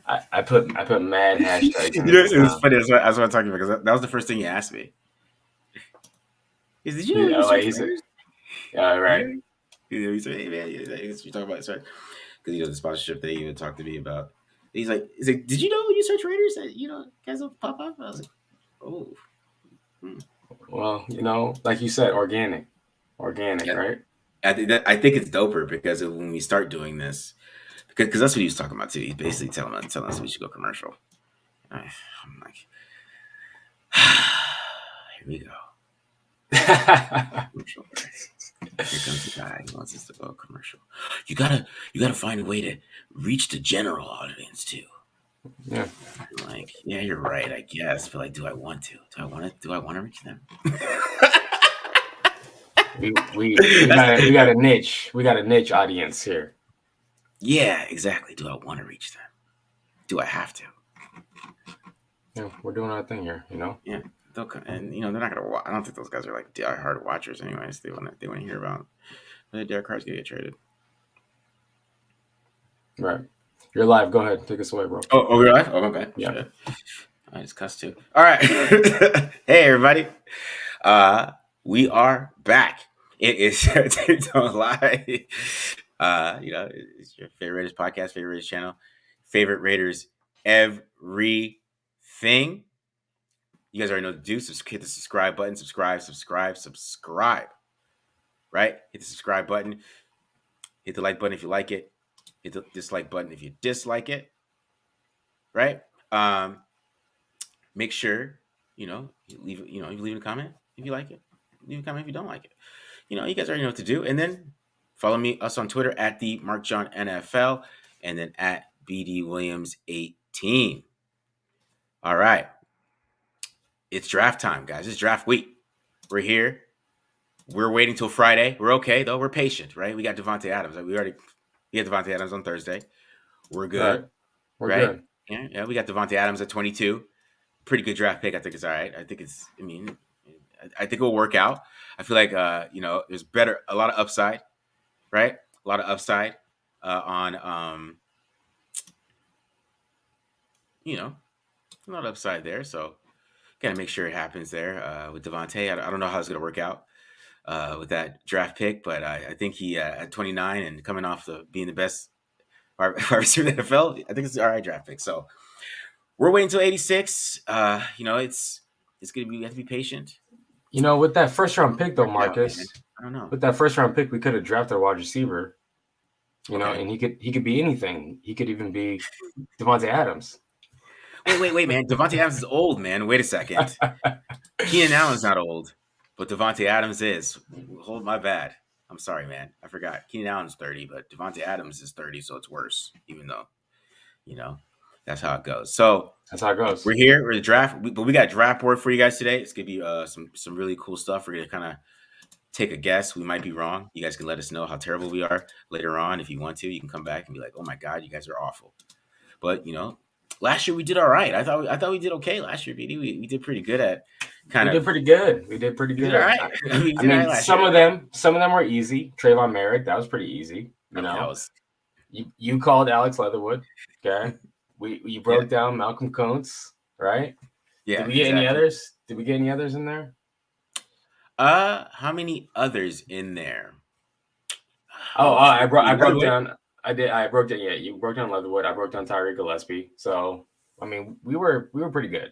I put mad hashtags in You know, this it was time. funny. That's what I'm talking about because that was the first thing he asked me. Did you know you Like search he said, Raiders? yeah, Did right. he said, "Hey man, you talking about search?" Because the sponsorship that he even talked to me about. He's like, "Did you know when you search Raiders that guys will pop up?" I was like, "Oh, hmm. Well, like you said, organic, Yeah." right? I think it's doper because when we start doing this, because that's what he was talking about too. He's basically telling us we should go commercial. I'm like, here we go. Commercial. Here comes the guy who wants us to go commercial. You gotta find a way to reach the general audience too. Yeah. I'm like, yeah, you're right, I guess, but like, do I want to? Do I want to reach them? We got a niche. We got a niche audience here. Yeah, exactly. Do I want to reach them? Do I have to? Yeah, we're doing our thing here. Yeah, and they're not gonna. I don't think those guys are like die-hard watchers, anyways. They want to hear about when Derek Carr's gonna get traded. Right. You're live. Go ahead. Take us away, bro. Oh, we're live. Oh, my bad. Yeah. Shit. I just cussed too. All right. Hey, everybody. We are back. It is Don't Lie. It's your favorite Raiders podcast, favorite Raiders channel, favorite Raiders everything. You guys already know what to do. Hit the subscribe button. Subscribe. Right? Hit the subscribe button. Hit the like button if you like it. Hit the dislike button if you dislike it. Right? Make sure you leave a comment if you like it. Leave a comment if you don't like it. You guys already know what to do. And then follow us on Twitter at the Mark John NFL and then at BD Williams 18. All right. It's draft time, guys. It's draft week. We're here. We're waiting till Friday. We're okay though. We're patient, right? We got Devontae Adams. We had Devontae Adams on Thursday. We're good. Right. We're right? good. Yeah. We got Devontae Adams at 22. Pretty good draft pick. I think it's all right. I think it will work out. I feel like there's a lot of upside, right? A lot of upside on a lot of upside there. So gotta make sure it happens there with Devontae. I don't know how it's gonna work out with that draft pick, but I think he at 29 and coming off being the best wide receiver in the NFL, I think it's an all right draft pick. So we're waiting until 86. It's gonna be. We have to be patient. With that first round pick though, Marcus. I don't know. With that first round pick, we could have drafted a wide receiver. And he could be anything. He could even be Devontae Adams. Wait, man. Devontae Adams is old, man. Wait a second. Keenan Allen's not old, but Devontae Adams is. Hold my bad. I'm sorry, man. I forgot. Keenan Allen's 30, but Devontae Adams is 30, so it's worse, even though, that's how it goes. So that's how it goes. We're here. We're the draft, but we got a draft board for you guys today. It's gonna be some really cool stuff. We're gonna kind of take a guess. We might be wrong. You guys can let us know how terrible we are later on if you want to. You can come back and be like, "Oh my God, you guys are awful." But last year we did all right. I thought we did okay last year, BD. We did pretty good at We did pretty good. We did all right. I mean, some of them were easy. Trayvon Merrick, that was pretty easy. You called Alex Leatherwood. Okay. You broke down Malcolm Kuntz, right? Yeah. Did we get any others? Did we get any others in there? How many others in there? I broke down. I did. I broke down. Yeah, you broke down Leatherwood. I broke down Tyree Gillespie. So I mean, we were pretty good.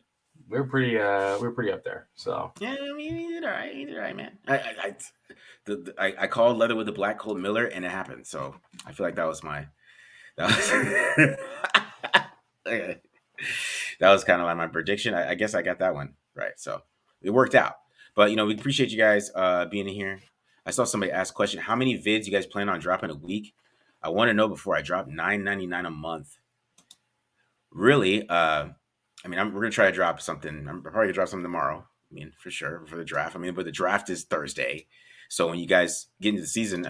We were pretty up there. So yeah, I mean, you did all right. You did all right, man. I called Leatherwood the Black Colt Miller, and it happened. So I feel like that was that was kind of like my prediction. I guess I got that one right. So it worked out. But we appreciate you guys being in here. I saw somebody ask a question: how many vids you guys plan on dropping a week? I want to know before I drop $9.99 a month. Really, we're gonna try to drop something. I'm probably gonna drop something tomorrow. I mean, for sure for the draft. But the draft is Thursday, so when you guys get into the season,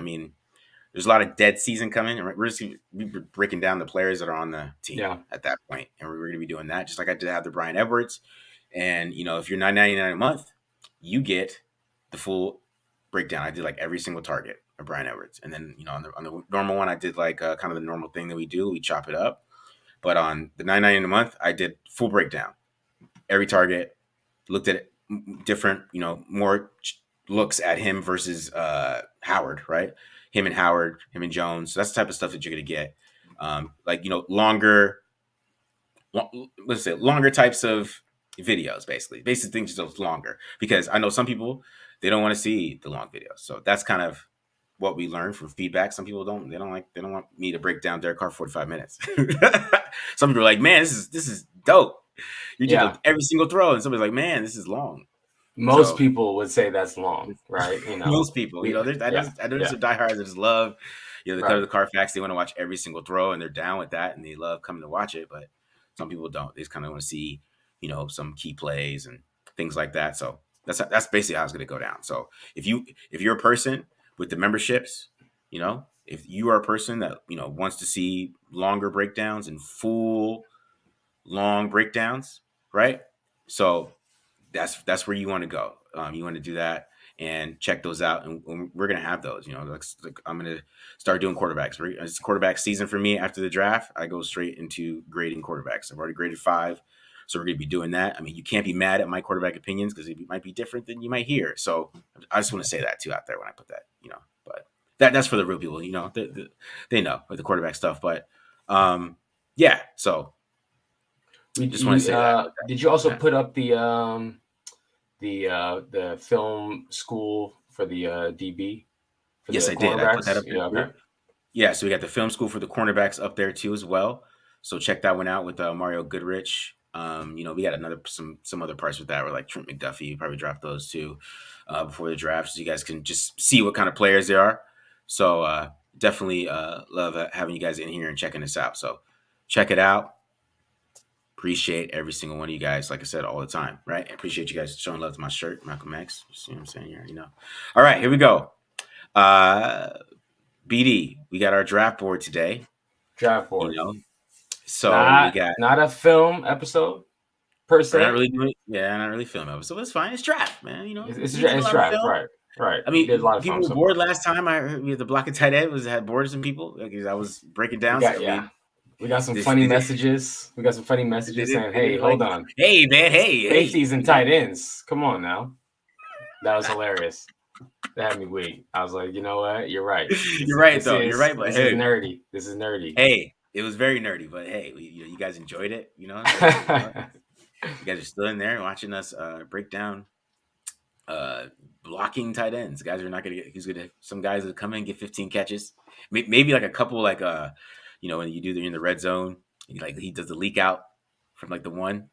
there's a lot of dead season coming, and we're just gonna be breaking down the players that are on the team at that point, and we're gonna be doing that just like I did have the Brian Edwards. And if you're $9.99 a month, you get the full breakdown. I did like every single target of Brian Edwards, and then on the normal one, I did like kind of the normal thing that we do. We chop it up. But on the $9.99 a month, I did full breakdown, every target, looked at different, more looks at him versus Howard, right? Him and Howard, him and Jones. So that's the type of stuff that you're gonna get. Longer, let's say longer types of videos, basically things just longer, because I know some people, they don't want to see the long videos. So that's kind of what we learned from feedback. Some people don't want me to break down Derek Carr 45 minutes. Some people are like, man, this is dope. You did every single throw, and somebody's like, man, this is long. Most people would say that's long, right? Most people, I know there's some diehards that just love, the cut of the Carfax. They want to watch every single throw, and they're down with that, and they love coming to watch it. But some people don't. They just kind of want to see, some key plays and things like that. So that's basically how it's going to go down. So if you're a person with the memberships, if you are a person that wants to see longer breakdowns and full long breakdowns, right? So that's where you want to go. You want to do that and check those out, and we're gonna have those. I'm gonna start doing quarterbacks. It's quarterback season for me. After the draft, I go straight into grading quarterbacks. I've already graded 5, so we're gonna be doing that. I mean, you can't be mad at my quarterback opinions because it might be different than you might hear. So I just want to say that too out there when I put that. But that's for the real people. They know with the quarterback stuff. But yeah, so. We just want to say that. Did you also put up the film school for the DB? Yes, I did. I put that up there. Okay. Yeah, so we got the film school for the cornerbacks up there too as well. So check that one out with Mario Goodrich. We got some other parts with that, where like Trent McDuffie, you probably dropped those too before the draft, so you guys can just see what kind of players they are. So definitely love having you guys in here and checking this out. So check it out. Appreciate every single one of you guys, like I said, all the time, right? I appreciate you guys showing love to my shirt, Malcolm X. You see what I'm saying here, All right, here we go. BD, we got our draft board today. Draft board. So we got not a film episode per se. Not really film episode. That's fine. It's draft, man. It's draft, right. I mean, people were bored last time. I heard the block of tight end had bored some people because I was breaking down. We got some funny messages. We got some funny messages saying, "Hey, hold on. Hey, man. Hey, safeties and tight ends. Come on now." That was hilarious. That had me weak. I was like, you know what? You're right. You're right, though. You're right, but this is nerdy. This is nerdy. Hey, it was very nerdy, but hey, you guys enjoyed it. You guys are still in there watching us break down blocking tight ends. Guys are not gonna get. Some guys will come in and get 15 catches. Maybe like a couple like when you do in the red zone, he does the leak out from like the one,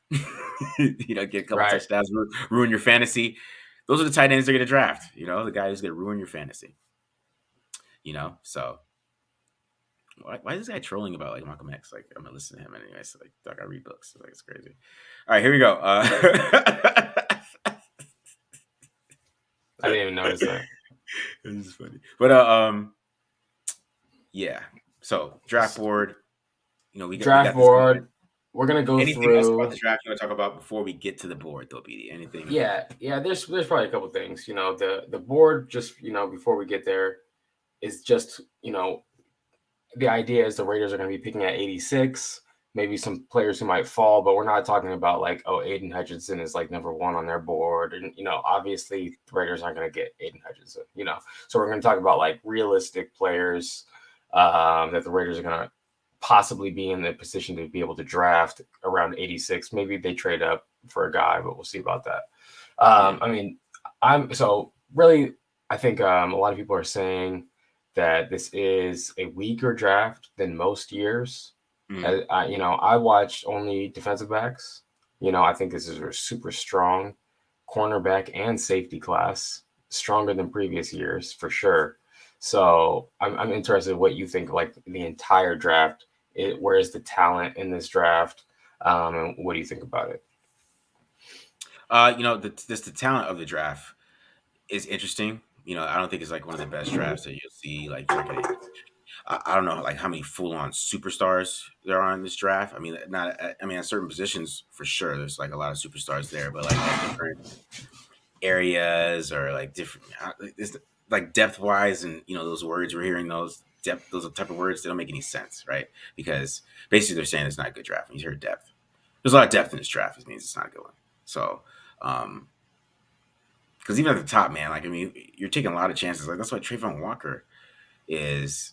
get a couple touchdowns, ruin your fantasy. Those are the tight ends they're going to draft. The guy who's going to ruin your fantasy. So why is this guy trolling about like Malcolm X? Like, I'm going to listen to him anyway. So like, I read books. So, like, it's crazy. All right, here we go. I didn't even notice that. This is funny, but yeah. So draft board, we got board. We're gonna go anything through. Else about the draft you want to talk about before we get to the board, though, BD? Anything? Yeah. There's probably a couple things. The board just before we get there is just the idea is the Raiders are going to be picking at 86. Maybe some players who might fall, but we're not talking about like, Aidan Hutchinson is like number 1 on their board, and obviously the Raiders aren't going to get Aidan Hutchinson. So we're going to talk about like realistic players that the Raiders are going to possibly be in the position to be able to draft around 86. Maybe they trade up for a guy, but we'll see about that. I think a lot of people are saying that this is a weaker draft than most years. I watched only defensive backs. I think this is a super strong cornerback and safety class, stronger than previous years for sure. So I'm interested in what you think, like the entire draft. Where is the talent in this draft? And what do you think about it? The talent of the draft is interesting. I don't think it's like one of the best drafts that you'll see. Like, I don't know, like how many full-on superstars there are in this draft. At certain positions for sure, there's like a lot of superstars there, but like at different areas or like different, like depth-wise, and those words we're hearing those depth, those type of words, they don't make any sense, right? Because basically they're saying it's not a good draft. When you hear depth, there's a lot of depth in this draft. It means it's not a good one. So, because even at the top, man, like, I mean, you're taking a lot of chances. Like, that's why Trayvon Walker is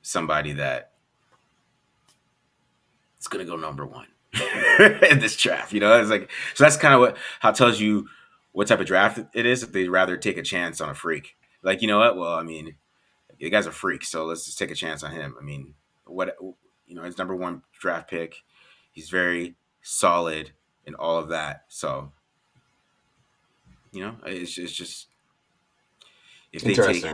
somebody that is going to go number one in this draft. You know, it's like, so that's kind of how it tells you what type of draft it is. If they'd rather take a chance on a freak, like, you know what? Well, I mean, the guy's a freak, so let's just take a chance on him. I mean, what, you know, his number one draft pick. He's very solid in all of that. So, you know, it's just if they take,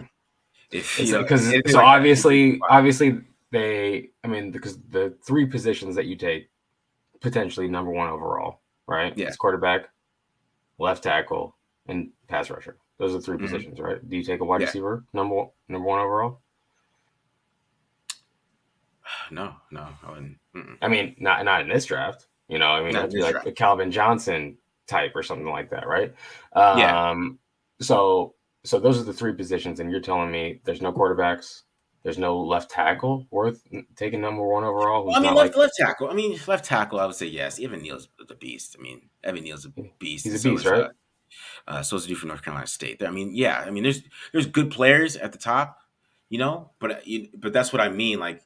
if you know, because so like, obviously they, I mean, because the three positions that you take potentially number one overall, right? Yeah, it's quarterback, left tackle, and pass rusher. Those are 3 positions, right? Do you take a wide receiver number one overall? No, I wouldn't. I mean, not in this draft. You know, I mean, that'd be like a Calvin Johnson type or something like that, right? So those are the 3 positions, and you're telling me there's no quarterbacks, there's no left tackle worth taking number one overall. Well, I mean, left tackle. I mean, left tackle. I would say yes. Evan Neal's the beast. I mean, Evan Neal's a beast. He's a beast, right? So is a dude from North Carolina State. I mean, yeah. I mean, there's good players at the top, you know, but that's what I mean. Like,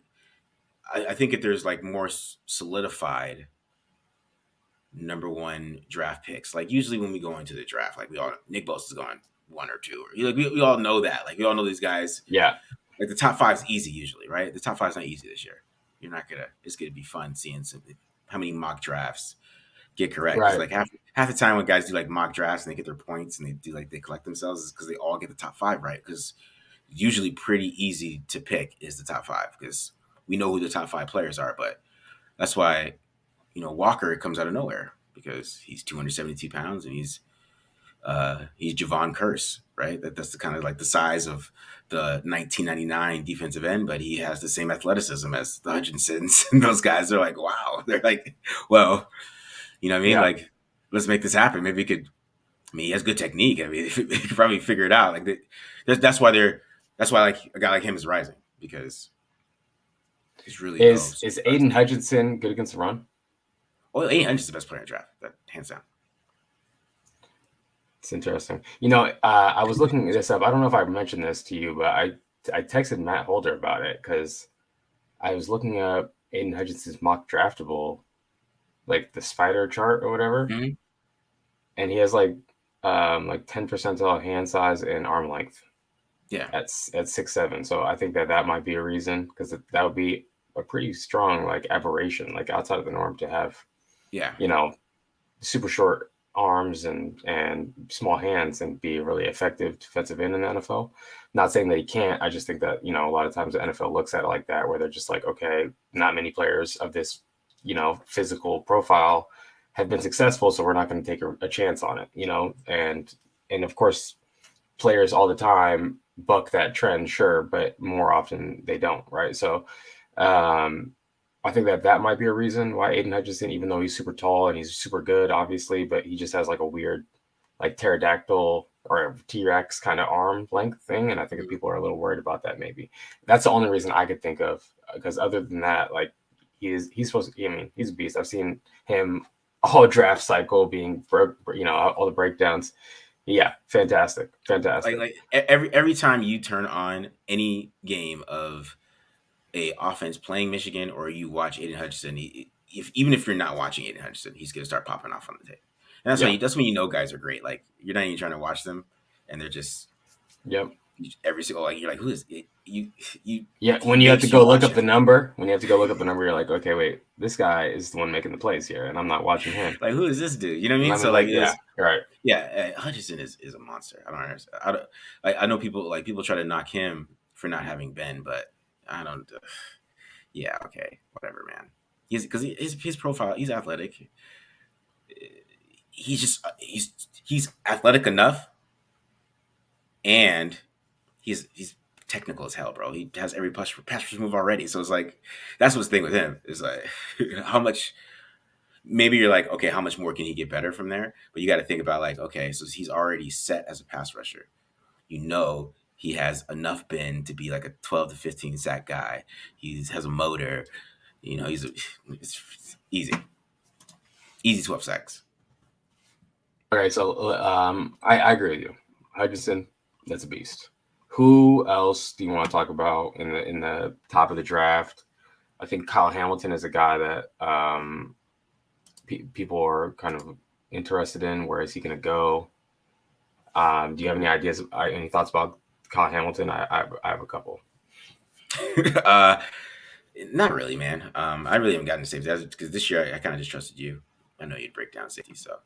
I think if there's like more solidified number one draft picks, like usually when we go into the draft, like Nick Bosa is going 1 or 2, or like we all know that. Like we all know these guys. Yeah. Like the top 5's easy usually, right? The top 5's not easy this year. You're not gonna. It's gonna be fun seeing how many mock drafts get correct. Right. Like half the time when guys do like mock drafts and they get their points and they collect themselves is because they all get the top 5 right. Because usually pretty easy to pick is the top 5 because we know who the top 5 players are. But that's why, you know, Walker comes out of nowhere because he's 272 pounds and he's Javon Curse, right? That's the kind of like the size of the 1999 defensive end, but he has the same athleticism as the Hutchinsons and those guys. They're like, wow. They're like, well, you know what I mean? Yeah. Like, let's make this happen. Maybe he could. I mean, he has good technique. I mean, he could probably figure it out. Like that's why like a guy like him is rising because he's really is Aidan Hutchinson good against the run? Well, Aidan Hutchinson's the best player in the draft, that hands down. It's interesting. You know, I was looking this up. I don't know if I mentioned this to you, but I texted Matt Holder about it because I was looking up Aidan Hutchinson's mock draftable, like the spider chart or whatever, and he has like 10 percentile hand size and arm length. Yeah, at 6'7". So I think that might be a reason because that would be a pretty strong like aberration, like outside of the norm to have. Yeah, you know, super short arms and small hands and be a really effective defensive end in the NFL. Not saying that he can't. I just think that, you know, a lot of times the NFL looks at it like that, where they're just like, okay, not many players of this, you know, physical profile have been successful, so we're not going to take a chance on it, you know? And of course, players all the time buck that trend, sure, but more often they don't, right? So I think that might be a reason why Aidan Hutchinson, even though he's super tall and he's super good, obviously, but he just has like a weird, like pterodactyl or T-Rex kind of arm length thing. And I think people are a little worried about that. Maybe that's the only reason I could think of, because other than that, like he's supposed to, I mean, he's a beast. I've seen him all draft cycle being, you know, all the breakdowns. Yeah. Fantastic. Like every time you turn on any game of a offense playing Michigan, or you watch Aidan Hutchinson, even if you're not watching Aidan Hutchinson, he's gonna start popping off on the tape. And that's when you know guys are great. Like you're not even trying to watch them, and they're just every single, like you're like, who is it? You when you have to go look up the number, you're like, okay, wait, this guy is the one making the plays here, and I'm not watching him. Like, who is this dude? You know what I mean? So like right. Yeah, Hutchinson is a monster. I don't understand. I know people try to knock him for not having Ben, but I don't. Yeah, okay, whatever, man. His profile. He's athletic. He's athletic enough, and he's technical as hell, bro. He has every pass rush move already. So it's like that's what's the thing with him is like how much. Maybe you're like, okay, how much more can he get better from there? But you got to think about like, okay, so he's already set as a pass rusher. You know, he has enough bend to be like a 12 to 15 sack guy. He has a motor. It's easy 12 sacks. All right, so I agree with you. Hutchinson, that's a beast. Who else do you want to talk about in the top of the draft? I think Kyle Hamilton is a guy that people are kind of interested in. Where is he going to go? Do you have any ideas, any thoughts about Kyle Hamilton? I have a couple. Not really, man. I really haven't gotten to safety because this year I kind of just trusted you. I know you'd break down safety, so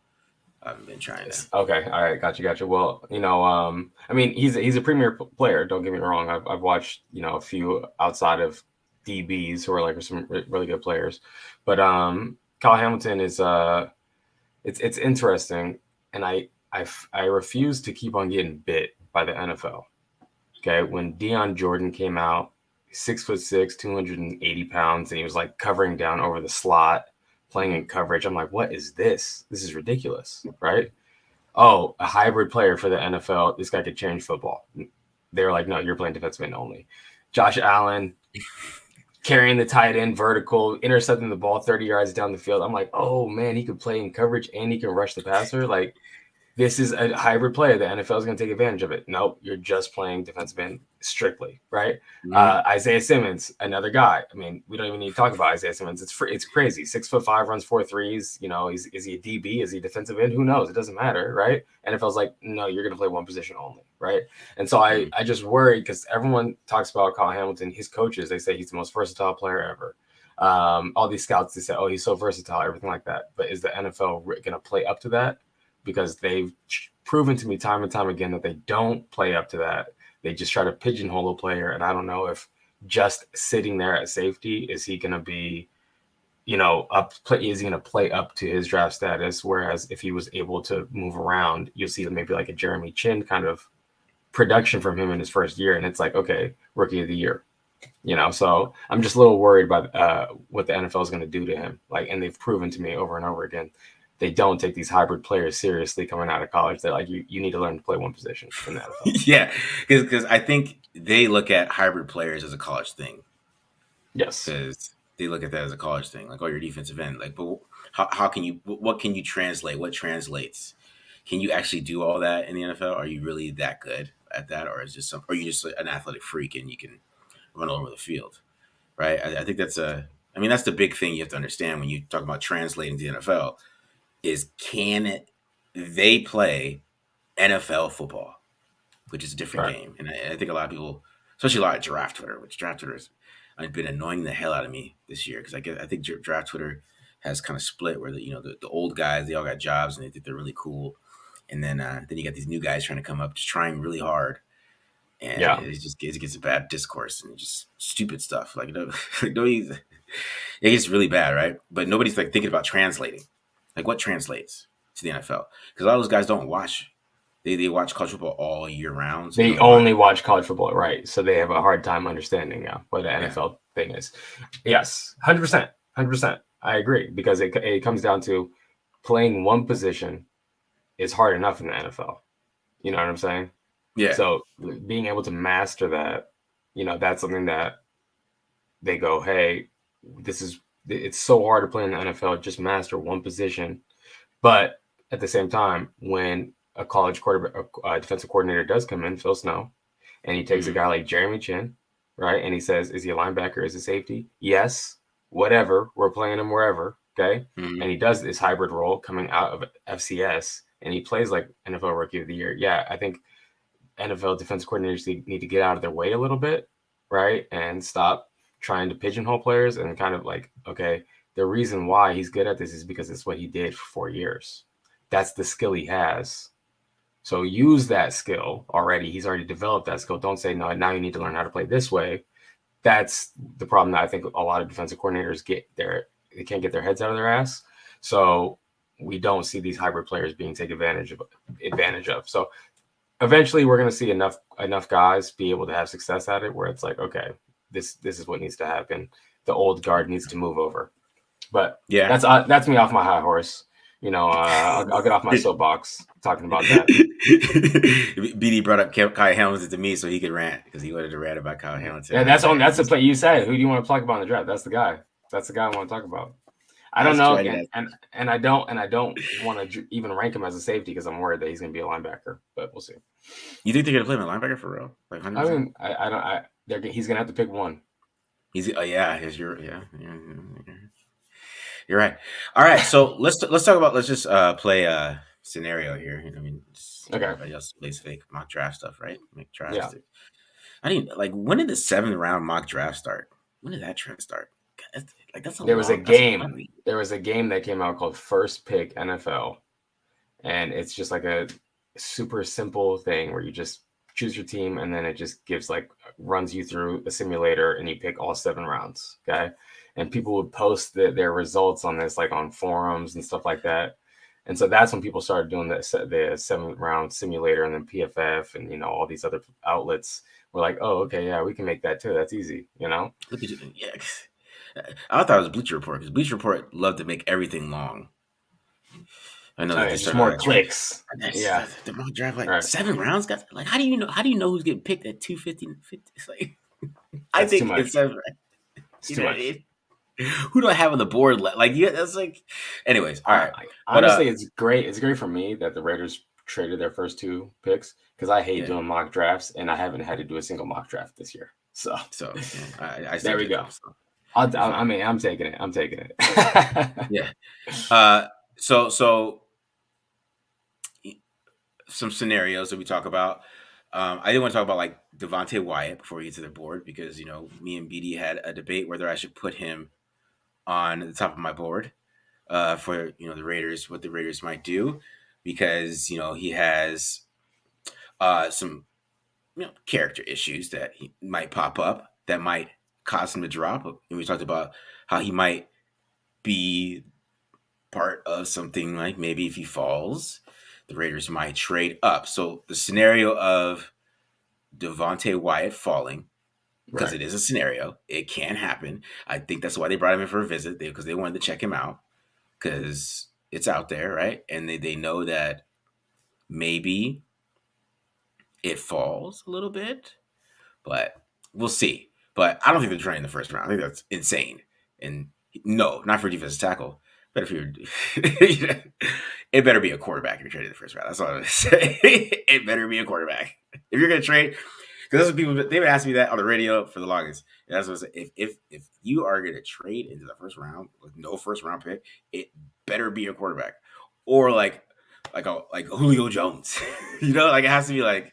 I haven't been trying to. Okay, all right, got you. Well, I mean, he's a premier player. Don't get me wrong. I've watched a few outside of DBs who are like some really good players, but Kyle Hamilton is it's interesting, and I refuse to keep on getting bit by the NFL. Okay, when Deion Jordan came out, 6'6", 280 pounds, and he was like covering down over the slot, playing in coverage. I'm like, what is this? This is ridiculous, right? Oh, a hybrid player for the NFL. This guy could change football. They're like, no, you're playing defensive end only. Josh Allen carrying the tight end vertical, intercepting the ball 30 yards down the field. I'm like, oh man, he could play in coverage and he can rush the passer. Like, this is a hybrid player. The NFL is going to take advantage of it. Nope, you're just playing defensive end strictly, right? Mm-hmm. Isaiah Simmons, another guy. I mean, we don't even need to talk about Isaiah Simmons. It's crazy. 6'5", runs 4 threes. Is he a DB? Is he a defensive end? Who knows? It doesn't matter, right? NFL's like, no, you're going to play one position only, right? And so I just worry because everyone talks about Kyle Hamilton. His coaches, they say he's the most versatile player ever. All these scouts, they say, oh, he's so versatile, everything like that. But is the NFL going to play up to that? Because they've proven to me time and time again that they don't play up to that. They just try to pigeonhole a player. And I don't know if just sitting there at safety, is he going to be, is he going to play up to his draft status? Whereas if he was able to move around, you'll see maybe like a Jeremy Chin kind of production from him in his first year. And it's like, okay, rookie of the year, so I'm just a little worried about what the NFL is going to do to him. And they've proven to me over and over again, they don't take these hybrid players seriously coming out of college. They're like, you need to learn to play one position in the NFL. Yeah, because I think they look at hybrid players as a college thing. Yes. Because they look at that as a college thing. Like, oh, you're defensive end. Like, but how can you, what can you translate? What translates? Can you actually do all that in the NFL? Are you really that good at that? Or is just are you just an athletic freak and you can run all over the field? Right. I think that's the big thing you have to understand when you talk about translating to the NFL. Is can they play NFL football, which is a different game. And I think a lot of people, especially a lot of draft Twitter, which draft Twitter has been annoying the hell out of me this year because I think draft Twitter has kind of split where the old guys, they all got jobs and they think they're really cool, and then you got these new guys trying to come up, just trying really hard, and it gets a bad discourse and just stupid stuff it gets really bad, right? But nobody's like thinking about translating. Like, what translates to the NFL? Because a lot of those guys don't watch. They watch college football all year round. So they only watch college football, right? So they have a hard time understanding what the NFL thing is. Yes, 100%. 100%. I agree. Because it comes down to playing one position is hard enough in the NFL. You know what I'm saying? Yeah. So being able to master that, that's something that they go, hey, it's so hard to play in the NFL, just master one position. But at the same time, when a college quarterback, defensive coordinator does come in, Phil Snow, and he takes a guy like Jeremy Chin, right? And he says, is he a linebacker? Is he safety? Yes, whatever. We're playing him wherever, okay? Mm-hmm. And he does this hybrid role coming out of FCS, and he plays like NFL Rookie of the Year. Yeah, I think NFL defensive coordinators need to get out of their way a little bit, right? And stop trying to pigeonhole players and kind of like, okay, the reason why he's good at this is because it's what he did for 4 years. That's the skill he has. So use that skill already. He's already developed that skill. Don't say, no, now you need to learn how to play this way. That's the problem that I think a lot of defensive coordinators they can't get their heads out of their ass. So we don't see these hybrid players being taken advantage of. So eventually we're going to see enough guys be able to have success at it where it's like, okay, this is what needs to happen. The old guard needs to move over. But yeah, that's me off my high horse. I'll get off my soapbox talking about that. BD brought up Kyle Hamilton to me so he could rant because he wanted to rant about Kyle Hamilton. Yeah, that's the play you said. Who do you want to talk about in the draft? That's the guy. That's the guy I want to talk about. I don't know, and I don't want to even rank him as a safety because I'm worried that he's going to be a linebacker. But we'll see. You think they're going to play him a linebacker for real? Like 100%? I mean, I don't. He's going to have to pick one. You're right. All right, so let's talk about. Let's just play a scenario here. I mean, okay. Everybody else plays fake mock draft stuff, right? Make drafts. Yeah. I didn't like. When did the 7th round mock draft start? When did that trend start? That's there was a game. There was a game that came out called First Pick NFL, and it's just like a super simple thing where you just choose your team, and then it just runs you through a simulator, and you pick all 7 rounds. Okay, and people would post their results on this, like on forums and stuff like that. And so that's when people started doing the 7th round simulator, and then PFF and all these other outlets were like, oh, okay, yeah, we can make that too. That's easy, Look at you, yeah. I thought it was Bleacher Report because Bleacher Report loved to make everything long. I know that just more clicks. Yeah, the mock draft 7 rounds, guys. Like, how do you know who's getting picked at 250? It's like I think it's 7. It's too much. Who do I have on the board? Like, yeah, that's like. Anyways, all right. Honestly, it's great. It's great for me that the Raiders traded their first 2 picks because I hate doing mock drafts, and I haven't had to do a single mock draft this year. So I there we go. So. I'm taking it. I'm taking it. Yeah. So some scenarios that we talk about. I didn't want to talk about like Devontae Wyatt before we get to the board because me and BD had a debate whether I should put him on the top of my board for the Raiders, what the Raiders might do because he has some character issues that he might pop up that might cause him to drop. And we talked about how he might be part of something like maybe if he falls, the Raiders might trade up. So the scenario of Devontae Wyatt falling, because it is a scenario, it can happen. I think that's why they brought him in for a visit because they wanted to check him out because it's out there, right? And they know that maybe it falls a little bit, but we'll see. But I don't think they're trying in the first round. I think that's insane. And no, not for defensive tackle. But if you're, it better be a quarterback if you're trading the first round. That's all I'm going to say. It better be a quarterback. If you're going to trade, because that's what people, they've asked me that on the radio for the longest. And that's what I say. If you are going to trade into the first round with no first round pick, it better be a quarterback. Or like Julio Jones. It has to be like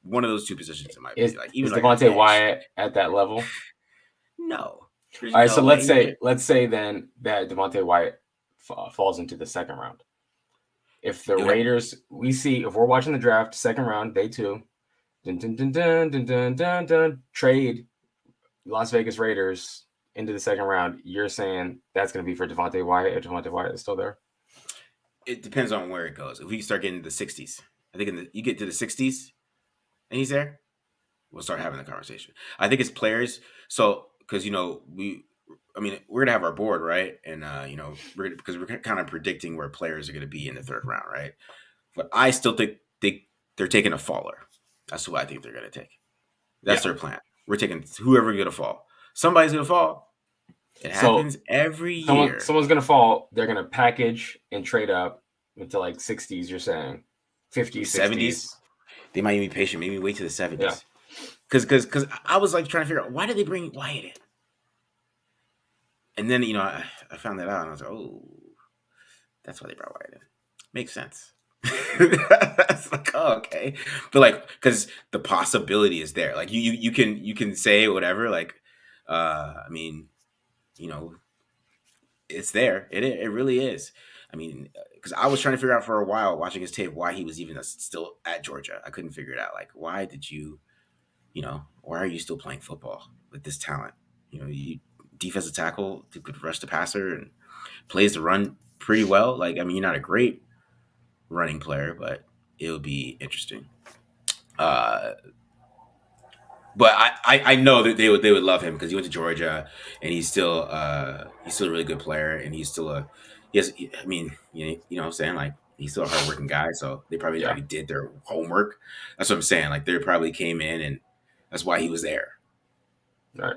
one of those 2 positions. It might be like even is Devontae Wyatt at that level? No. All right, so let's say then that Devontae Wyatt falls into the 2nd round. If the Raiders, if we're watching the draft, 2nd round, day 2, trade Las Vegas Raiders into the 2nd round, you're saying that's going to be for Devontae Wyatt if Devontae Wyatt is still there? It depends on where it goes. If we start getting to the 60s, I think you get to the 60s and he's there, we'll start having the conversation. I think it's players. So, because we're gonna have our board, right? And because we're kind of predicting where players are gonna be in the 3rd round, right? But I still think they're taking a faller. That's who I think they're gonna take. That's their plan. We're taking whoever's gonna fall. Somebody's gonna fall. It happens every year. Someone's gonna fall. They're gonna package and trade up into like 60s. You're saying 50s, 70s. They might even be patient. Maybe wait to the 70s. Yeah. Because I was like trying to figure out why did they bring Wyatt in, and then I found that out and I was like, oh, that's why they brought Wyatt in. Makes sense. That's like, oh, okay, but because the possibility is there. Like you can say whatever. Like, it's there. It really is. Because I was trying to figure out for a while watching his tape why he was even still at Georgia. I couldn't figure it out. Like, why did you? Why are you still playing football with this talent? You defensive tackle who could rush the passer and plays the run pretty well. You're not a great running player, but it'll be interesting. But I know that they would love him because he went to Georgia and he's still a really good player and he's still I mean, you know what I'm saying? Like he's still a hardworking guy, so they probably already did their homework. That's what I'm saying. Like they probably came in and that's why he was there. Right.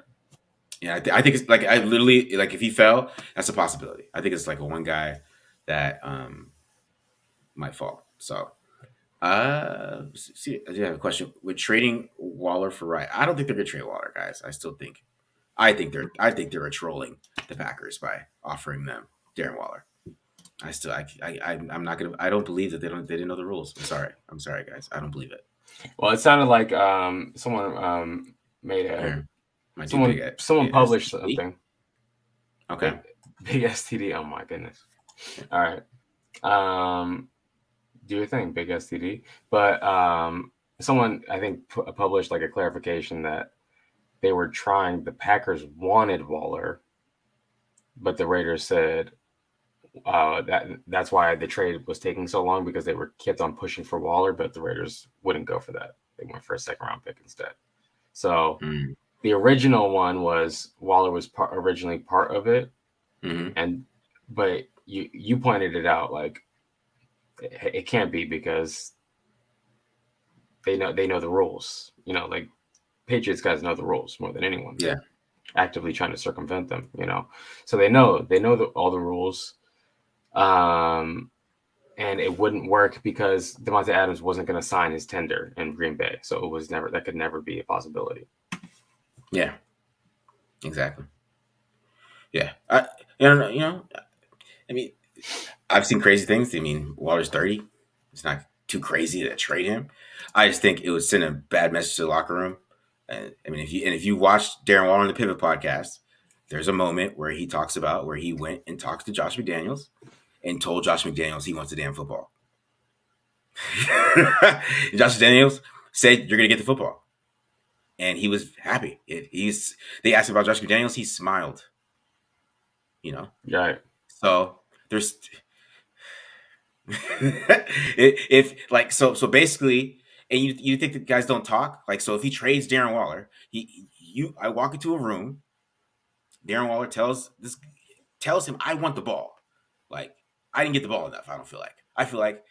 Yeah, I think it's like I literally like if he fell, that's a possibility. I think it's like a one guy that might fall. So see, I do have a question. With trading Waller for Wright, I don't think they're gonna trade Waller, guys. I think they're trolling the Packers by offering them Darren Waller. I'm not gonna. I don't believe that they didn't know the rules. I'm sorry, guys. I don't believe it. Well, it sounded like someone made a someone published STD? Something. Okay. Big STD. Oh my goodness. All right. Do your thing, big STD. But someone I think published like a clarification that the Packers wanted Waller, but the Raiders said that's why the trade was taking so long because they were kept on pushing for Waller, but the Raiders wouldn't go for that. They went for a second round pick instead. So the original one was Waller was originally part of it, but you pointed it out like it can't be because they know the rules. You know, like Patriots guys know the rules more than anyone. Yeah, actively trying to circumvent them. You know, so they know all the rules. And it wouldn't work because Devontae Adams wasn't going to sign his tender in Green Bay, so that could never be a possibility. Yeah, exactly. Yeah, I mean, I've seen crazy things. I mean, Waller's 30. It's not too crazy to trade him. I just think it would send a bad message to the locker room. I mean, if you watched Darren Waller on the Pivot podcast, there's a moment where he talks about where he went and talked to Josh McDaniels and told Josh McDaniels he wants the damn football. Josh McDaniels said, "You're going to get the football." And he was happy. They asked about Josh McDaniels. He smiled. You know? Right. So there's so basically, and you think that guys don't talk? Like, so if he trades Darren Waller, I walk into a room, Darren Waller tells him, "I want the ball." Like, I didn't get the ball enough. I feel like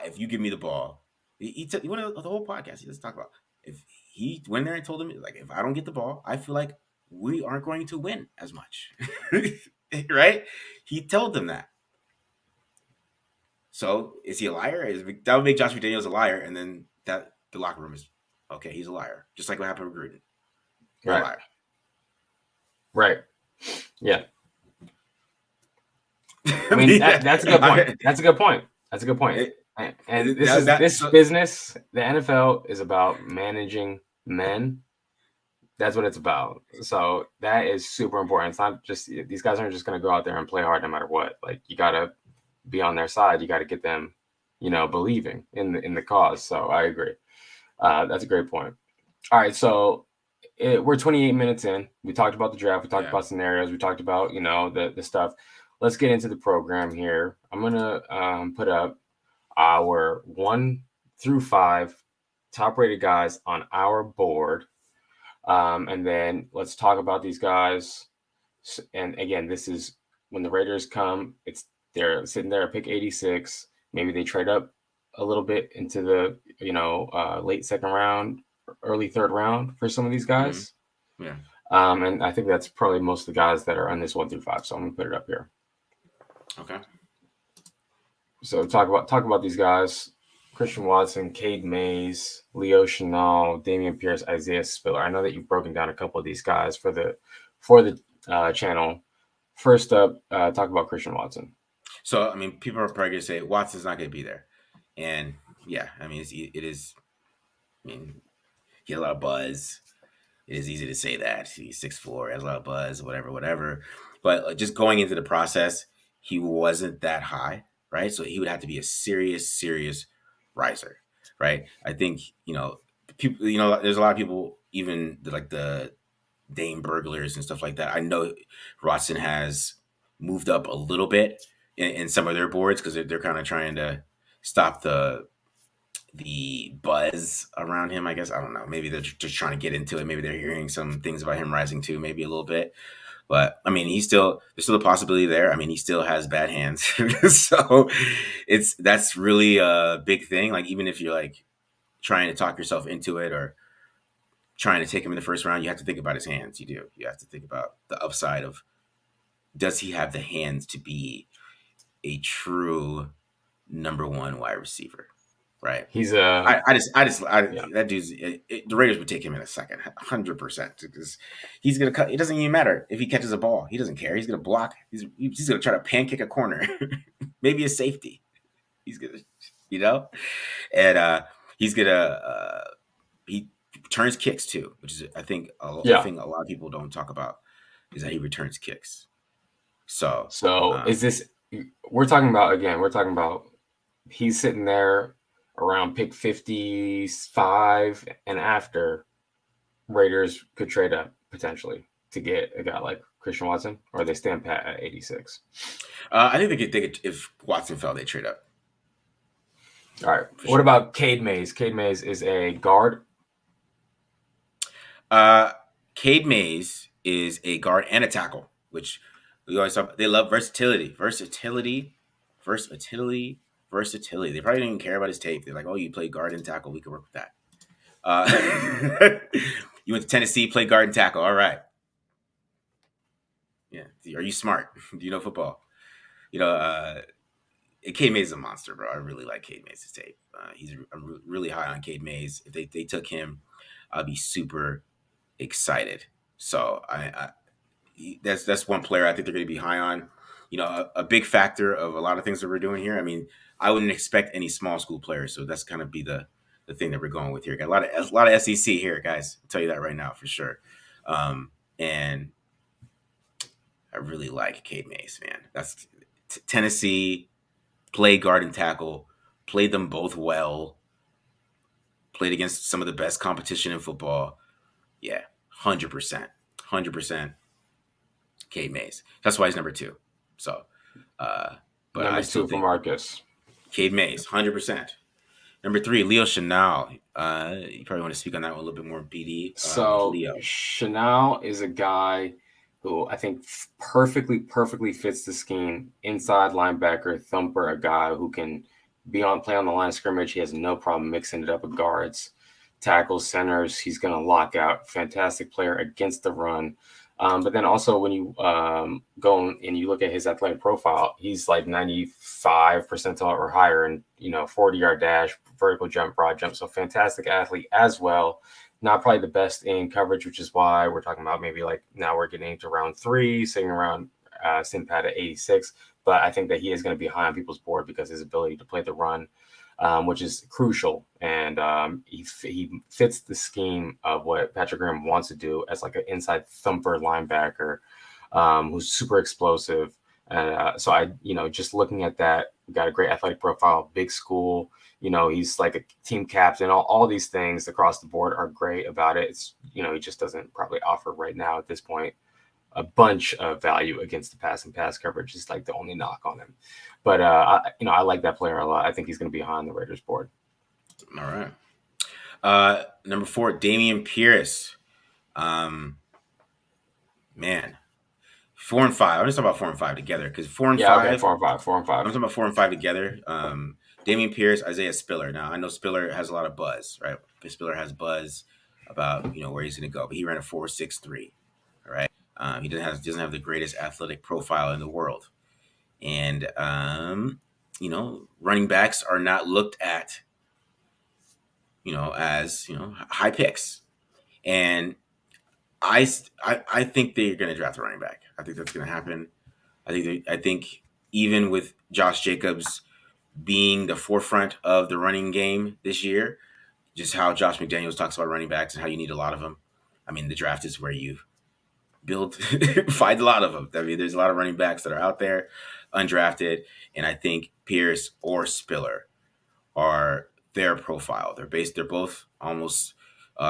if you give me the ball, he went the whole podcast. He just talk about if he went there and told him like, if I don't get the ball, I feel like we aren't going to win as much, right? He told them that. So is he a liar? That would make Josh McDaniels a liar, and then the locker room is okay. He's a liar, just like what happened with Gruden. You're a liar. Right. Yeah. I mean, that's a good point. That's a good point. And this business, the NFL is about managing men. That's what it's about. So that is super important. It's not just these guys aren't just going to go out there and play hard no matter what. Like you got to be on their side. You got to get them, believing in the cause. So I agree. That's a great point. All right, so we're 28 minutes in. We talked about the draft. We talked about scenarios. We talked about the stuff. Let's get into the program here. I'm gonna put up our 1 through 5 top-rated guys on our board, and then let's talk about these guys. And again, this is when the Raiders come. They're sitting there at pick 86. Maybe they trade up a little bit into the late second round, early third round for some of these guys. Mm-hmm. Yeah. And I think that's probably most of the guys that are on this 1 through 5. So I'm gonna put it up here. Okay. So talk about these guys: Christian Watson, Cade Mays, Leo Chenal, Damian Pierce, Isaiah Spiller. I know that you've broken down a couple of these guys for the channel. First up, talk about Christian Watson. So I mean, people are probably gonna say Watson's not gonna be there, and yeah, I mean it is. I mean, he had a lot of buzz. It is easy to say that he's 6'4", has a lot of buzz, whatever. But just going into the process, he wasn't that high, right? So he would have to be a serious riser, right? I think people, there's a lot of people, even like the Dame burglars and stuff like that. I know Watson has moved up a little bit in some of their boards because they're kind of trying to stop the the buzz around him. I guess I don't know. Maybe they're just trying to get into it. Maybe they're hearing some things about him rising too. Maybe a little bit. But I mean, there's still a possibility there. I mean, he still has bad hands, so that's really a big thing. Like even if you're like trying to talk yourself into it or trying to take him in the first round, you have to think about his hands. You do. You have to think about the upside of, does he have the hands to be a true number one wide receiver? Right. He's yeah. That dude's the Raiders would take him in a second, 100%, because he's gonna cut. It doesn't even matter if he catches a ball. He doesn't care. He's gonna block. He's gonna try to pancake a corner, maybe a safety. He's gonna, and he's gonna he returns kicks too, which is I think a thing a lot of people don't talk about is that he returns kicks. So is this? We're talking about he's sitting there around pick 55 and after. Raiders could trade up potentially to get a guy like Christian Watson, or they stand pat at 86. I think they could if Watson fell, they trade up. All right. What about Cade Mays? Cade Mays is a guard. Cade Mays is a guard and a tackle, which we always talk about. They love versatility. They probably don't even care about his tape. They're like, oh, you play guard and tackle. We can work with that. You went to Tennessee, play guard and tackle. All right. Yeah. Are you smart? Do you know football? Cade Mays is a monster, bro. I really like Cade Mays' tape. I'm really high on Cade Mays. If they took him, I'd be super excited. So that's one player I think they're going to be high on. A big factor of a lot of things that we're doing here. I mean, I wouldn't expect any small school players, so that's kind of be the thing that we're going with here. Got a lot of SEC here, guys. I'll tell you that right now for sure. And I really like Cade Mays, man. That's Tennessee. Played guard and tackle. Played them both well. Played against some of the best competition in football. Yeah, 100%. Cade Mays. That's why he's number 2. So, but number 2 for Marcus. Cade Mays, 100%. Number 3, Leo Chenal. You probably want to speak on that one a little bit more, BD. Leo Chenal is a guy who I think perfectly fits the scheme. Inside linebacker, thumper, a guy who can play on the line of scrimmage. He has no problem mixing it up with guards, tackles, centers. He's going to lock out. Fantastic player against the run. But then also when you go and you look at his athletic profile, he's like 95 percentile or higher, and 40-yard dash, vertical jump, broad jump. So fantastic athlete as well. Not probably the best in coverage, which is why we're talking about maybe like now we're getting into round 3, sitting around sim pad at 86. But I think that he is going to be high on people's board because his ability to play the run, which is crucial. And he fits the scheme of what Patrick Graham wants to do as like an inside thumper linebacker who's super explosive. And so just looking at that, got a great athletic profile, big school. He's like a team captain. All these things across the board are great about it. It's, he just doesn't probably offer right now at this point a bunch of value against the pass and pass coverage is like the only knock on him. But, I like that player a lot. I think he's going to be high on the Raiders board. All right. Number 4, Damian Pierce. Man, 4 and 5. I'm just talking about 4 and 5 together because 4 and 5. Okay, 4 and 5. 4 and 5. I'm talking about 4 and 5 together. Damian Pierce, Isaiah Spiller. Now I know Spiller has a lot of buzz, right? Spiller has buzz about where he's going to go, but he ran a 4.63. All right. He doesn't have the greatest athletic profile in the world, and running backs are not looked at as high picks, and I think they're going to draft a running back. I think that's going to happen. I think even with Josh Jacobs being the forefront of the running game this year, just how Josh McDaniels talks about running backs and how you need a lot of them. I mean, the draft is where you find a lot of them. I mean, there's a lot of running backs that are out there, undrafted, and I think Pierce or Spiller are their profile. They're both almost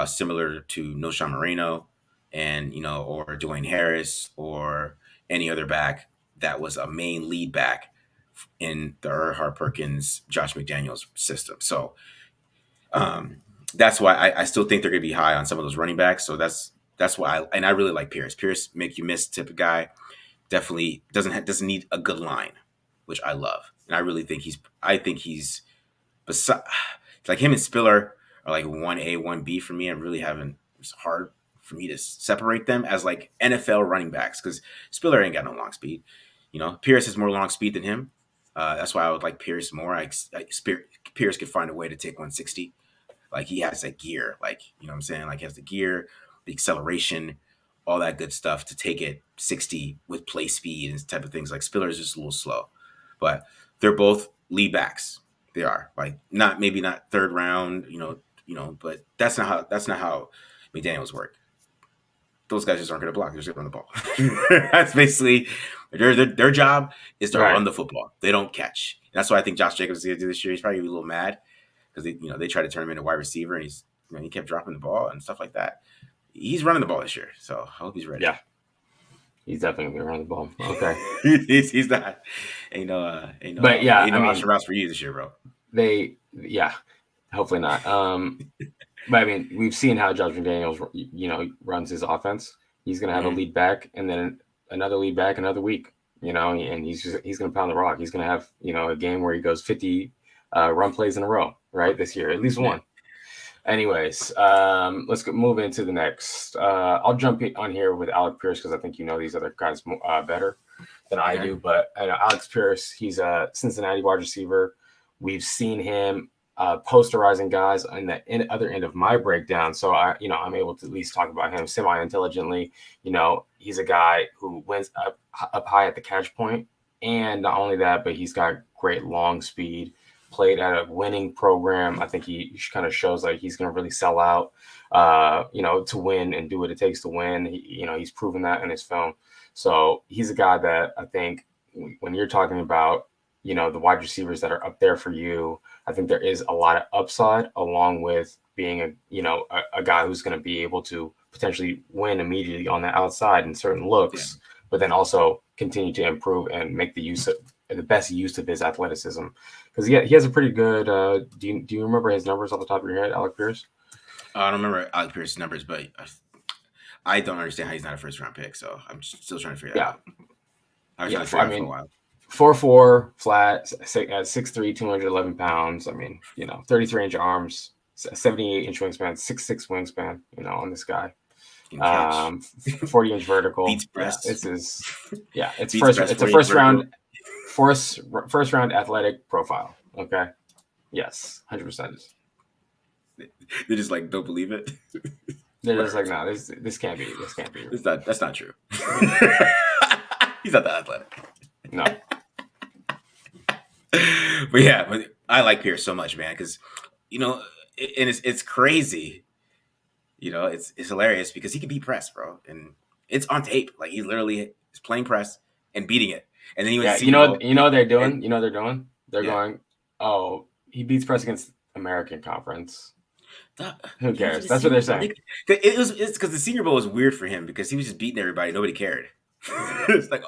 similar to Noshawn Moreno and or Dwayne Harris or any other back that was a main lead back in the Erhard Perkins, Josh McDaniels system. So That's why I still think they're going to be high on some of those running backs. So that's why I really like Pierce. Pierce make you miss type of guy. Definitely doesn't need a good line, which I love, and I really think he's beside like him and Spiller are like 1A 1B for me. I'm really having it's hard for me to separate them as like NFL running backs because Spiller ain't got no long speed. Pierce has more long speed than him. That's why I would like Pierce more. Pierce could find a way to take 160. Like he has that gear, like what I'm saying. Like he has the gear, the acceleration, all that good stuff to take it 60 with play speed and type of things. Like Spiller is just a little slow, but they're both lead backs. They are like maybe not third round, but that's not how McDaniels work. Those guys just aren't going to block. They're just going to run the ball. That's basically their job is to run the football. They don't catch. And that's why I think Josh Jacobs is going to do this year. He's probably a little mad because they tried to turn him into wide receiver and he kept dropping the ball and stuff like that. He's running the ball this year, so I hope he's ready. Yeah, he's definitely going to run the ball. Okay, he's not. But yeah, option routes for you this year, bro. Hopefully not. But I mean, we've seen how Josh McDaniels, runs his offense. He's going to have a lead back and then another lead back another week, and he's going to pound the rock. He's going to have, a game where he goes 50 run plays in a row, right? This year, at least one. Anyways, let's move into the next. I'll jump on here with Alec Pierce because I think these other guys better than I do. But Alex Pierce, he's a Cincinnati wide receiver. We've seen him posterizing guys on the other end of my breakdown. So I'm able to at least talk about him semi-intelligently. He's a guy who wins up high at the catch point. And not only that, but he's got great long speed, played at a winning program. I think he kind of shows like he's going to really sell out, to win and do what it takes to win. He's proven that in his film. So he's a guy that I think when you're talking about, the wide receivers that are up there for you, I think there is a lot of upside along with being a guy who's going to be able to potentially win immediately on the outside in certain looks, but then also continue to improve and make the best use of his athleticism. Because he has a pretty good, do you remember his numbers off the top of your head, Alec Pierce? I don't remember Alec Pierce's numbers, but I don't understand how he's not a first round pick. So I'm still trying to figure that out. I was trying to figure it out for a while. 4'4", flat, 6'3", 211 pounds. 33-inch arms, 78-inch wingspan, 6'6" wingspan. On this guy, 40-inch vertical. Beats breast. It's a first round athletic profile. Okay, yes, 100%. They just like don't believe it. They're just like, no, this can't be. That's not true. He's not that athletic. No. But I like Pierce so much, man, because and it's crazy. It's hilarious because he can beat press, bro, and it's on tape. Like he literally is playing press and beating it, and then he was what they're doing. They're going, oh, he beats press against American Conference. Who cares? That's what they're saying. It's because the Senior Bowl was weird for him because he was just beating everybody. Nobody cared. It's like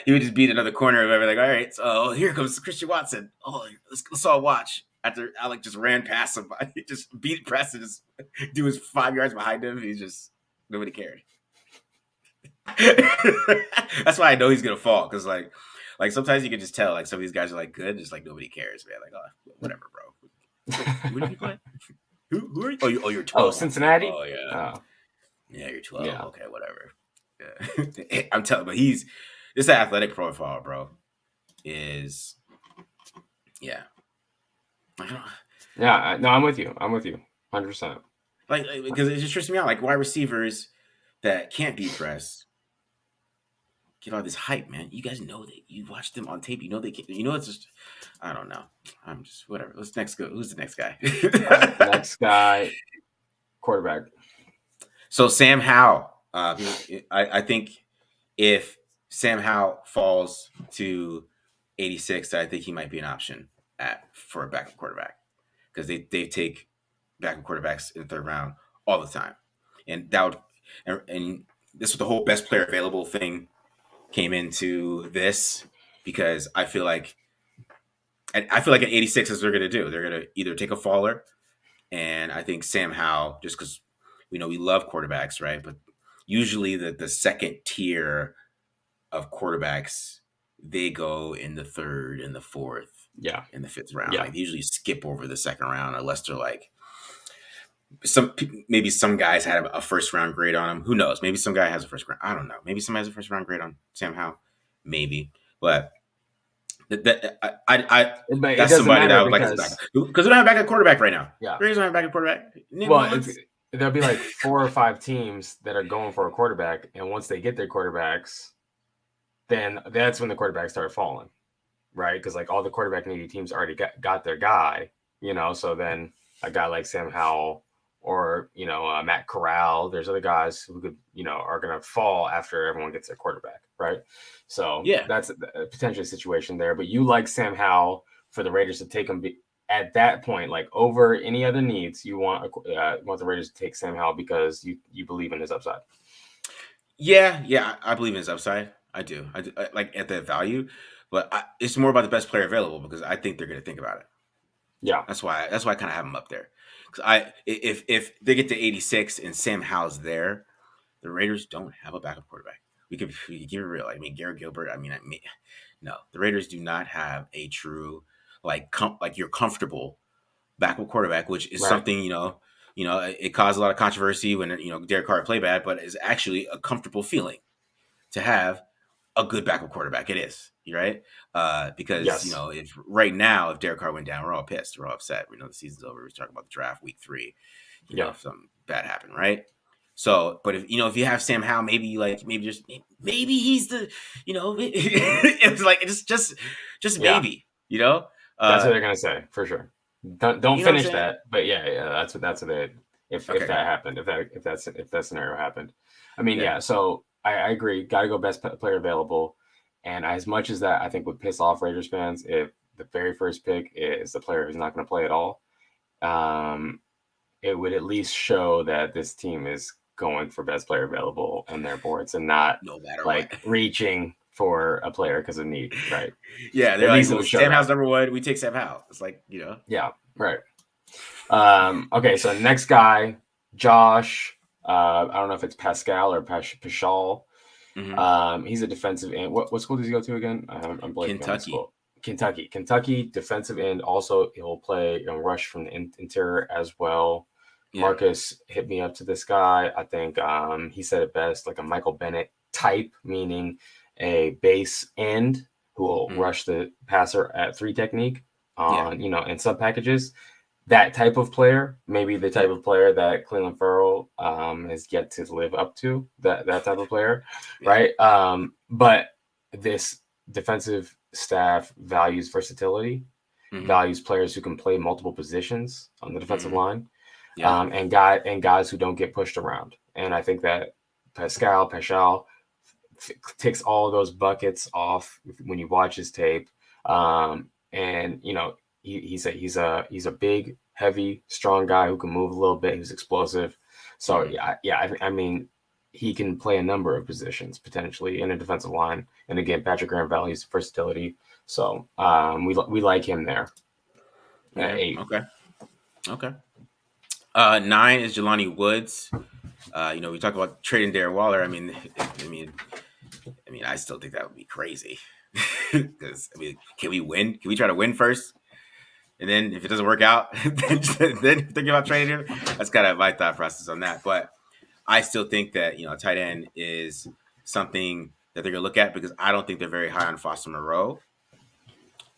he would just beat another corner of everything. All right, so here comes Christian Watson. Oh, let's all watch. After Alec just ran past him, he just beat press and just do his 5 yards behind him. Nobody cared. That's why I know he's gonna fall because like sometimes you can just tell like some of these guys are like good, just like nobody cares, man. Like whatever, bro. Who did you play? Who are you? Oh, you're 12. Oh, Cincinnati. Oh yeah. Oh. Yeah, you're 12. Yeah. Okay, whatever. Yeah. I'm telling, but this athletic profile, bro, is yeah. Yeah, no, I'm with you. 100%. Like because it just trips me out. Like wide receivers that can't beat press get all this hype, man. You guys know that you watch them on tape. You know they can. It's just I don't know. I'm just whatever. Who's the next guy? Next guy, quarterback. So Sam Howell. I think if Sam Howell falls to 86, I think he might be an option for a backup quarterback because they take backup quarterbacks in the third round all the time, and this was the whole best player available thing came into this because I feel like at 86 is what they're going to do. They're going to either take a faller And I think Sam Howell, just because we love quarterbacks, right? But usually the second tier of quarterbacks, they go in the third and the fourth, in the fifth round. Like they usually skip over the second round unless they're like maybe some guys had a first round grade on him. Who knows? Maybe some guy has a first round. I don't know. Maybe somebody has a first round grade on Sam Howell. Maybe, but that's somebody that I would like to back because we don't have a backup quarterback right now. Yeah, Raiders don't have a backup quarterback. Well, there'll be like 4 or 5 teams that are going for a quarterback, and once they get their quarterbacks, then that's when the quarterbacks start falling, right? Because like all the quarterback needy teams already got their guy, So then a guy like Sam Howell or Matt Corral, there's other guys who could are going to fall after everyone gets their quarterback, right? So that's a potential situation there. But you like Sam Howell for the Raiders to take him at that point, like over any other needs. You want the Raiders to take Sam Howell because you believe in his upside. Yeah, I believe in his upside. I do. I like at that value, but it's more about the best player available because I think they're going to think about it. Yeah, that's why I kind of have him up there. Because if they get to 86 and Sam Howell's there, the Raiders don't have a backup quarterback. We could give it real. I mean, Garrett Gilbert. No, the Raiders do not have a true like you're comfortable backup quarterback, which is something it caused a lot of controversy when Derek Carr played bad, but it's actually a comfortable feeling to have a good backup quarterback. It is, right? Because if right now if Derek Carr went down, we're all pissed, we're all upset. We know the season's over. We're talking about the draft week 3. If something bad happened, right? So, but if you have Sam Howell, maybe he's the it's like it's just maybe that's what they're gonna say for sure. Don't finish that, but that's what they if that happened, if that scenario happened. I mean, so I agree. Got to go best player available. And as much as that, I think would piss off Raiders fans if the very first pick is the player who's not going to play at all. It would at least show that this team is going for best player available on their boards and not reaching for a player because of need, right? Yeah, they're like, Sam Howell's number 1. We take Sam Howell. It's like, Yeah, right. Okay, so next guy, Josh. I don't know if it's Pascal or Pashal. Mm-hmm. He's a defensive end. What school does he go to again? I'm blanking. Kentucky defensive end. Also, he'll play rush from the interior as well. Yeah. Marcus hit me up to this guy. I think he said it best, like a Michael Bennett type, meaning a base end who will rush the passer at 3 technique on in sub packages. That type of player, maybe the type of player that Cleveland Farrell has yet to live up to, that type of player, right? But this defensive staff values versatility, values players who can play multiple positions on the defensive line, and guys who don't get pushed around. And I think that Pashal ticks all of those buckets off when you watch his tape, and he's a big, heavy, strong guy who can move a little bit. He's explosive. So I mean, he can play a number of positions potentially in a defensive line. And again, Patrick Graham values versatility. So we like him there. At 8. Okay. 9 is Jelani Woods. We talk about trading Darren Waller. I mean, I still think that would be crazy. Because can we win? Can we try to win first? And then if it doesn't work out, then thinking about trading him. That's kind of my thought process on that. But I still think that tight end is something that they're gonna look at because I don't think they're very high on Foster Moreau.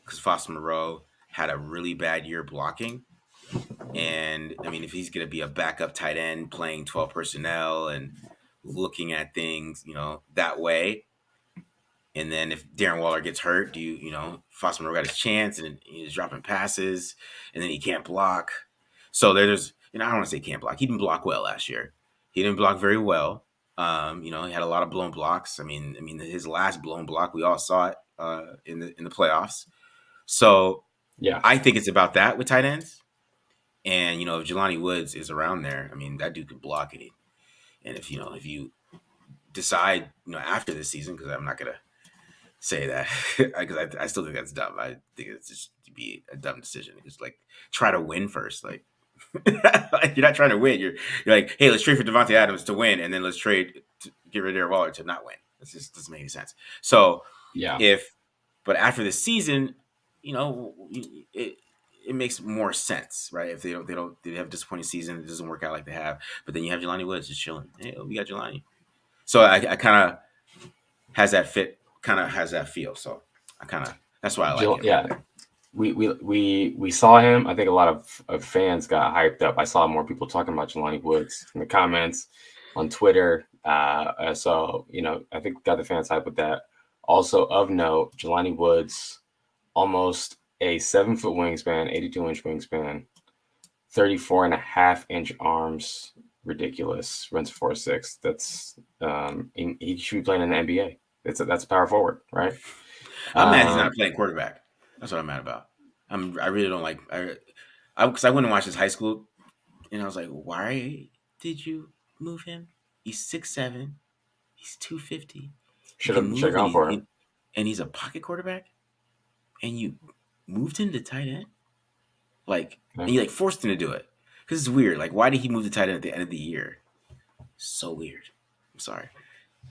Because Foster Moreau had a really bad year blocking. And I mean, if he's gonna be a backup tight end playing 12 personnel and looking at things, that way. And then if Darren Waller gets hurt, Foster Moreau got his chance and he's dropping passes and then he can't block. So there's, I don't want to say can't block. He didn't block well last year. He didn't block very well. He had a lot of blown blocks. I mean, his last blown block, we all saw it in the playoffs. So I think it's about that with tight ends. And, if Jelani Woods is around there, I mean, that dude could block it. And if you decide, after this season, because I'm not going to say that because I still think that's dumb. I think it's just to be a dumb decision. Just like try to win first. Like Like, you're not trying to win. You're like, hey, let's trade for Devontae Adams to win, and then let's trade to get rid of Darren Waller to not win. This just doesn't make any sense. So but after the season, it makes more sense, right? If they have a disappointing season, it doesn't work out like they have. But then you have Jelani Woods just chilling. Hey, we got Jelani. So I kind of has that feel. So that's why I like him. Yeah. We saw him. I think a lot of fans got hyped up. I saw more people talking about Jelani Woods in the comments on Twitter. So I think got the fans hyped with that. Also of note, Jelani Woods, almost a 7-foot wingspan, 82-inch wingspan, 34.5-inch arms. Ridiculous. Runs 4.6. That's he should be playing in the NBA. That's a power forward, right? I'm mad he's not playing quarterback. That's what I'm mad about. I really don't like because I went and watched his high school, and I was like, why did you move him? He's 6'7", he's 250. Should have gone for him. And he's a pocket quarterback, and you moved him to tight end, and you forced him to do it because it's weird. Like, why did he move to tight end at the end of the year? So weird. I'm sorry.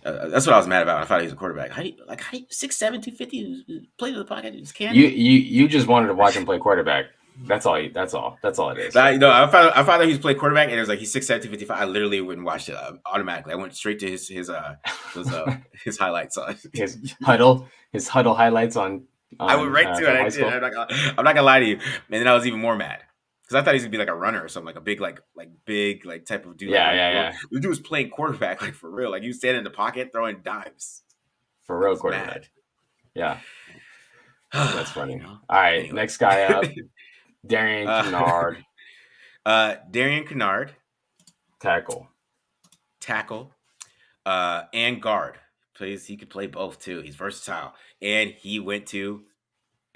That's what I was mad about. I thought he was a quarterback. How do you 6'7", 250, play to the pocket? You just wanted to watch him play quarterback. That's all it is. I found out he was playing quarterback, and it was like he's 6'7", 255. I literally went and watched it automatically. I went straight to his highlights. His huddle highlights on I went right to it. I'm not gonna lie to you. And then I was even more mad because I thought he was gonna be like a runner or something, like a big big type of dude. Yeah. The dude was playing quarterback, like for real. Like he was standing in the pocket throwing dimes. For real quarterback. Mad. Yeah. That's funny. All right, anyway. Next guy up. Darian Kinnard. Darian Kinnard. Tackle. And guard. He could play both too. He's versatile. And he went to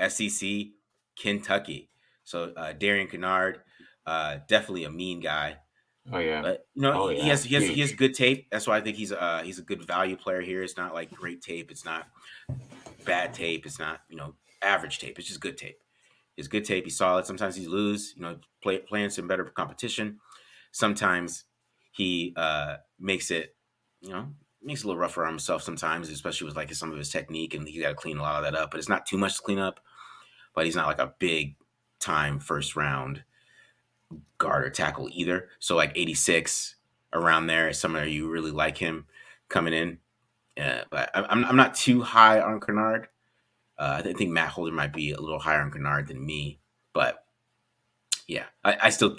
SEC Kentucky. So Darian Kinnard, definitely a mean guy. Oh yeah. But he has good tape. That's why I think he's a good value player here. It's not like great tape. It's not bad tape. It's not, average tape. It's just good tape. It's good tape. He's solid. Sometimes he lose, playing some better competition. Sometimes he makes it a little rougher on himself sometimes, especially with some of his technique, and he got to clean a lot of that up. But it's not too much to clean up. But he's not like a big time first round guard or tackle either. So 86 around there is somewhere you really like him coming in. But I'm not too high on Kinnard. I think Matt Holder might be a little higher on Kinnard than me, but yeah, I still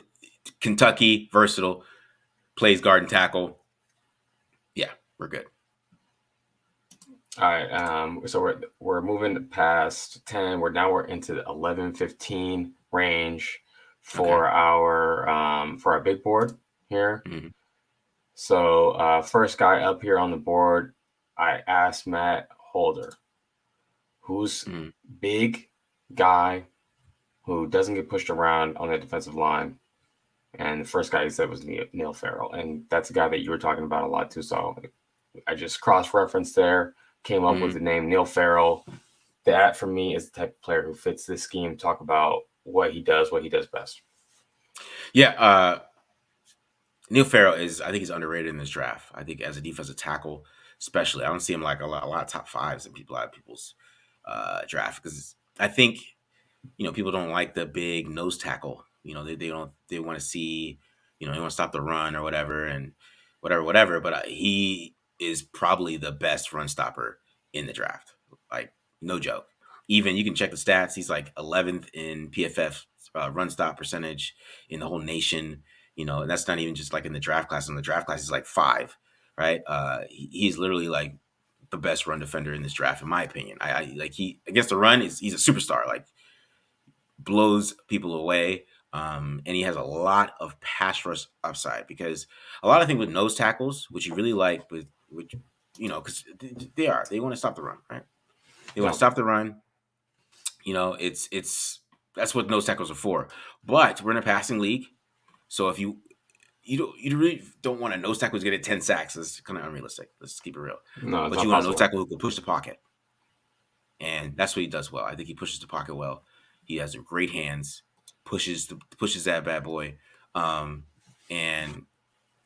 Kentucky versatile, plays guard and tackle. Yeah, we're good. All right, so we're moving past 10. We're into the 11-15 range for our big board here. Mm-hmm. So first guy up here on the board, I asked Matt Holder, who's big guy who doesn't get pushed around on the defensive line. And the first guy he said was Neil Farrell. And that's a guy that you were talking about a lot too. So I just cross-referenced there, came up with the name Neil Farrell. That, for me, is the type of player who fits this scheme. Talk about what he does best. Yeah, Neil Farrell I think he's underrated in this draft. I think as a defensive tackle, especially, I don't see him like a lot of top fives in a lot of people's draft, because I think people don't like the big nose tackle. They want to see they want to stop the run or whatever and whatever. But he is probably the best run stopper in the draft. Like, no joke. Even you can check the stats. He's like 11th in PFF run stop percentage in the whole nation. And that's not even just like in the draft class. In the draft class, he's like 5, right? He's literally like the best run defender in this draft, in my opinion. He against the run, he's a superstar. Like, blows people away. And he has a lot of pass rush upside, because a lot of things with nose tackles, which you really like, because they want to stop the run, right? They want to stop the run. It's that's what nose tackles are for. But we're in a passing league, so if you really don't want a nose tackle who's going to get 10 sacks. It's kind of unrealistic. Let's keep it real. No, but you want a nose tackle who can push the pocket, and that's what he does well. I think he pushes the pocket well. He has great hands. Pushes that bad boy. And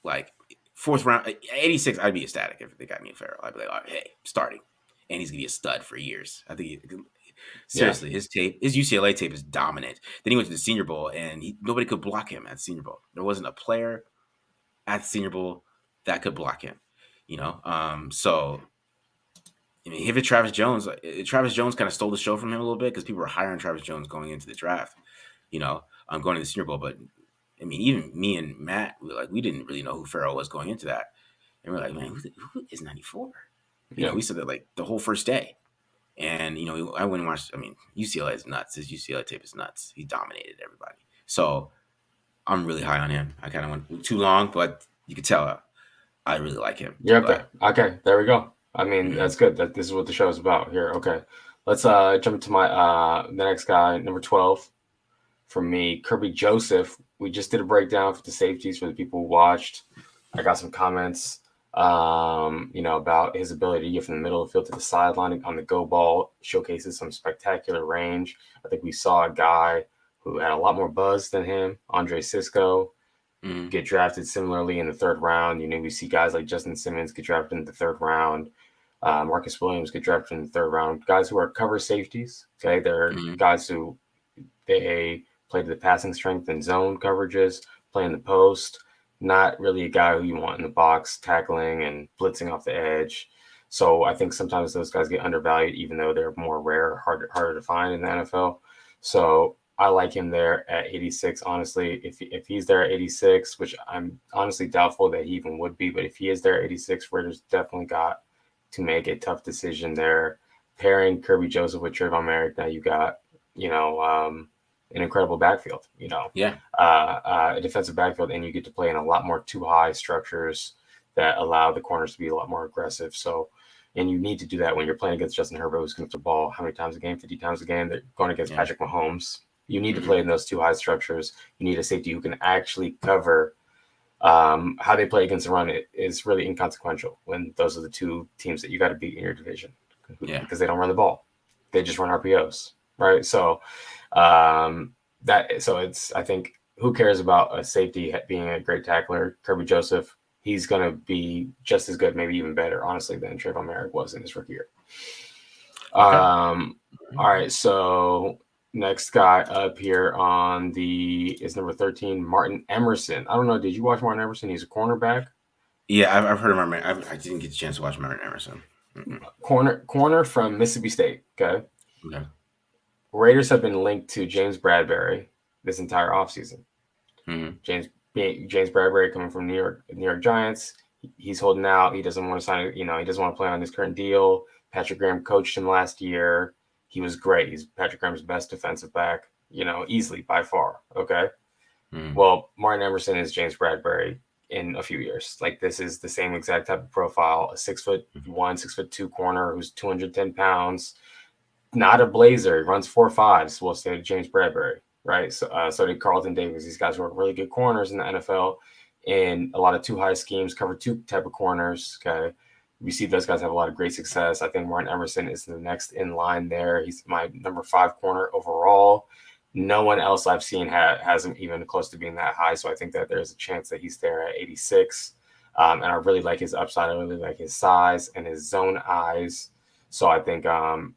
like 4th round, 86, I'd be ecstatic if they got me a Farrell. I'd be like, oh, hey, starting. And he's going to be a stud for years. I think, seriously, his UCLA tape is dominant. Then he went to the Senior Bowl, and nobody could block him at the Senior Bowl. There wasn't a player at the Senior Bowl that could block him, So, I mean, him and Travis Jones kind of stole the show from him a little bit because people were higher on Travis Jones going into the draft, going to the Senior Bowl. But I mean, even me and Matt, we didn't really know who Farrell was going into that, and we're like, man, who is 94? We said that like the whole first day, and I went and watched. I mean, UCLA is nuts. His UCLA tape is nuts. He dominated everybody. So I'm really high on him. I kind of went too long, but you could tell I really like him. Yeah. Okay. There we go. I mean, that's good. That this is what the show is about here. Okay, let's jump to my the next guy, number 12, for me, Kirby Joseph. We just did a breakdown for the safeties for the people who watched. I got some comments, about his ability to get from the middle of the field to the sideline on the go ball, showcases some spectacular range. I think we saw a guy who had a lot more buzz than him, Andre Sisco, get drafted similarly in the 3rd round. We see guys like Justin Simmons get drafted in the 3rd round. Marcus Williams get drafted in the 3rd round. Guys who are cover safeties. Okay, they're guys who they play to the passing strength and zone coverages, play in the post. Not really a guy who you want in the box, tackling and blitzing off the edge. So I think sometimes those guys get undervalued, even though they're more rare, harder to find in the NFL. So I like him there at 86. Honestly, if he's there at 86, which I'm honestly doubtful that he even would be, but if he is there at 86, Raiders definitely got to make a tough decision there. Pairing Kirby Joseph with Trayvon Merrick, now you got, an incredible backfield, a defensive backfield, and you get to play in a lot more too high structures that allow the corners to be a lot more aggressive. So, and you need to do that when you're playing against Justin Herbert, who's going to throw the ball how many times a game? 50 times a game. They're going against Patrick Mahomes. You need to play in those too high structures. You need a safety who can actually cover. How they play against the run is really inconsequential when those are the two teams that you got to beat in your division because they don't run the ball. They just run RPOs, right? So it's, I think, who cares about a safety being a great tackler? Kirby Joseph, he's going to be just as good, maybe even better, honestly, than Trayvon Merrick was in his rookie year. All right, so next guy up here is number 13, Martin Emerson. I don't know. Did you watch Martin Emerson? He's a cornerback. Yeah, I've heard of Martin. I didn't get the chance to watch Martin Emerson. Corner from Mississippi State. Okay. Raiders have been linked to James Bradbury this entire offseason. James Bradbury coming from New York Giants. He's holding out. He doesn't want to sign. He doesn't want to play on his current deal. Patrick Graham coached him last year. He was great. He's Patrick Graham's best defensive back, easily by far. Okay. Well, Martin Emerson is James Bradbury in a few years. Like, this is the same exact type of profile, a 6'1", 6'2" corner who's 210 pounds, not a blazer, he runs 4.5s. We'll say James Bradbury, right? So did Carlton Davis. These guys were really good corners in the NFL in a lot of too high schemes, cover 2 type of corners. Okay. We see those guys have a lot of great success. I think Martin Emerson is the next in line there. He's my number 5 corner overall. No one else I've seen has him even close to being that high. So I think that there's a chance that he's there at 86. And I really like his upside. I really like his size and his zone eyes. So I think,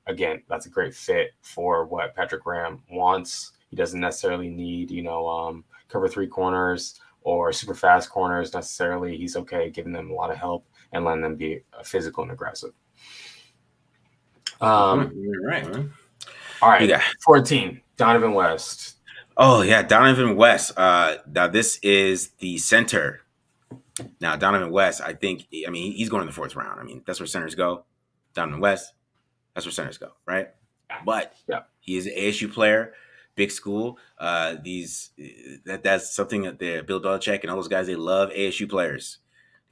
again, that's a great fit for what Patrick Graham wants. He doesn't necessarily need, cover 3 corners or super fast corners necessarily. He's okay giving them a lot of help and letting them be physical and aggressive. You're right, man. All right, 14, Donovan West. Oh, yeah, Donovan West. Now, this is the center. Now, Donovan West, he's going in the 4th round. That's where centers go. Donovan West, that's where centers go, right? But he is an ASU player, big school. That's something that Bill Belichick and all those guys, they love ASU players.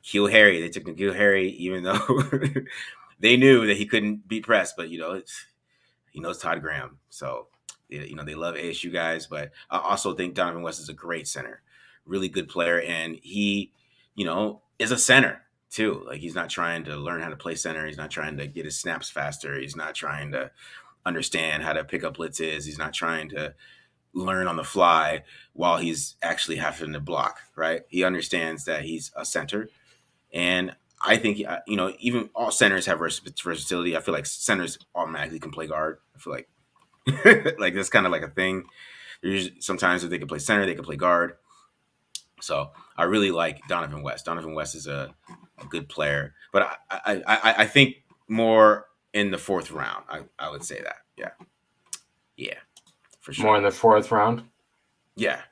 N'Keal Harry, they took N'Keal Harry, even though they knew that he couldn't beat press, but he knows Todd Graham, so they love ASU guys. But I also think Donovan West is a great center, really good player, and he, is a center too. Like, he's not trying to learn how to play center. He's not trying to get his snaps faster. He's not trying to understand how to pick up blitzes. He's not trying to, learn on the fly while he's actually having to block, right? He understands that he's a center. And I think, even all centers have versatility. I feel like centers automatically can play guard. I feel like like that's kind of like a thing. Sometimes if they can play center, they can play guard. So I really like Donovan West. Donovan West is a good player, but I think more in the fourth round. I would say that. Yeah, for sure. More in the fourth round. Yeah.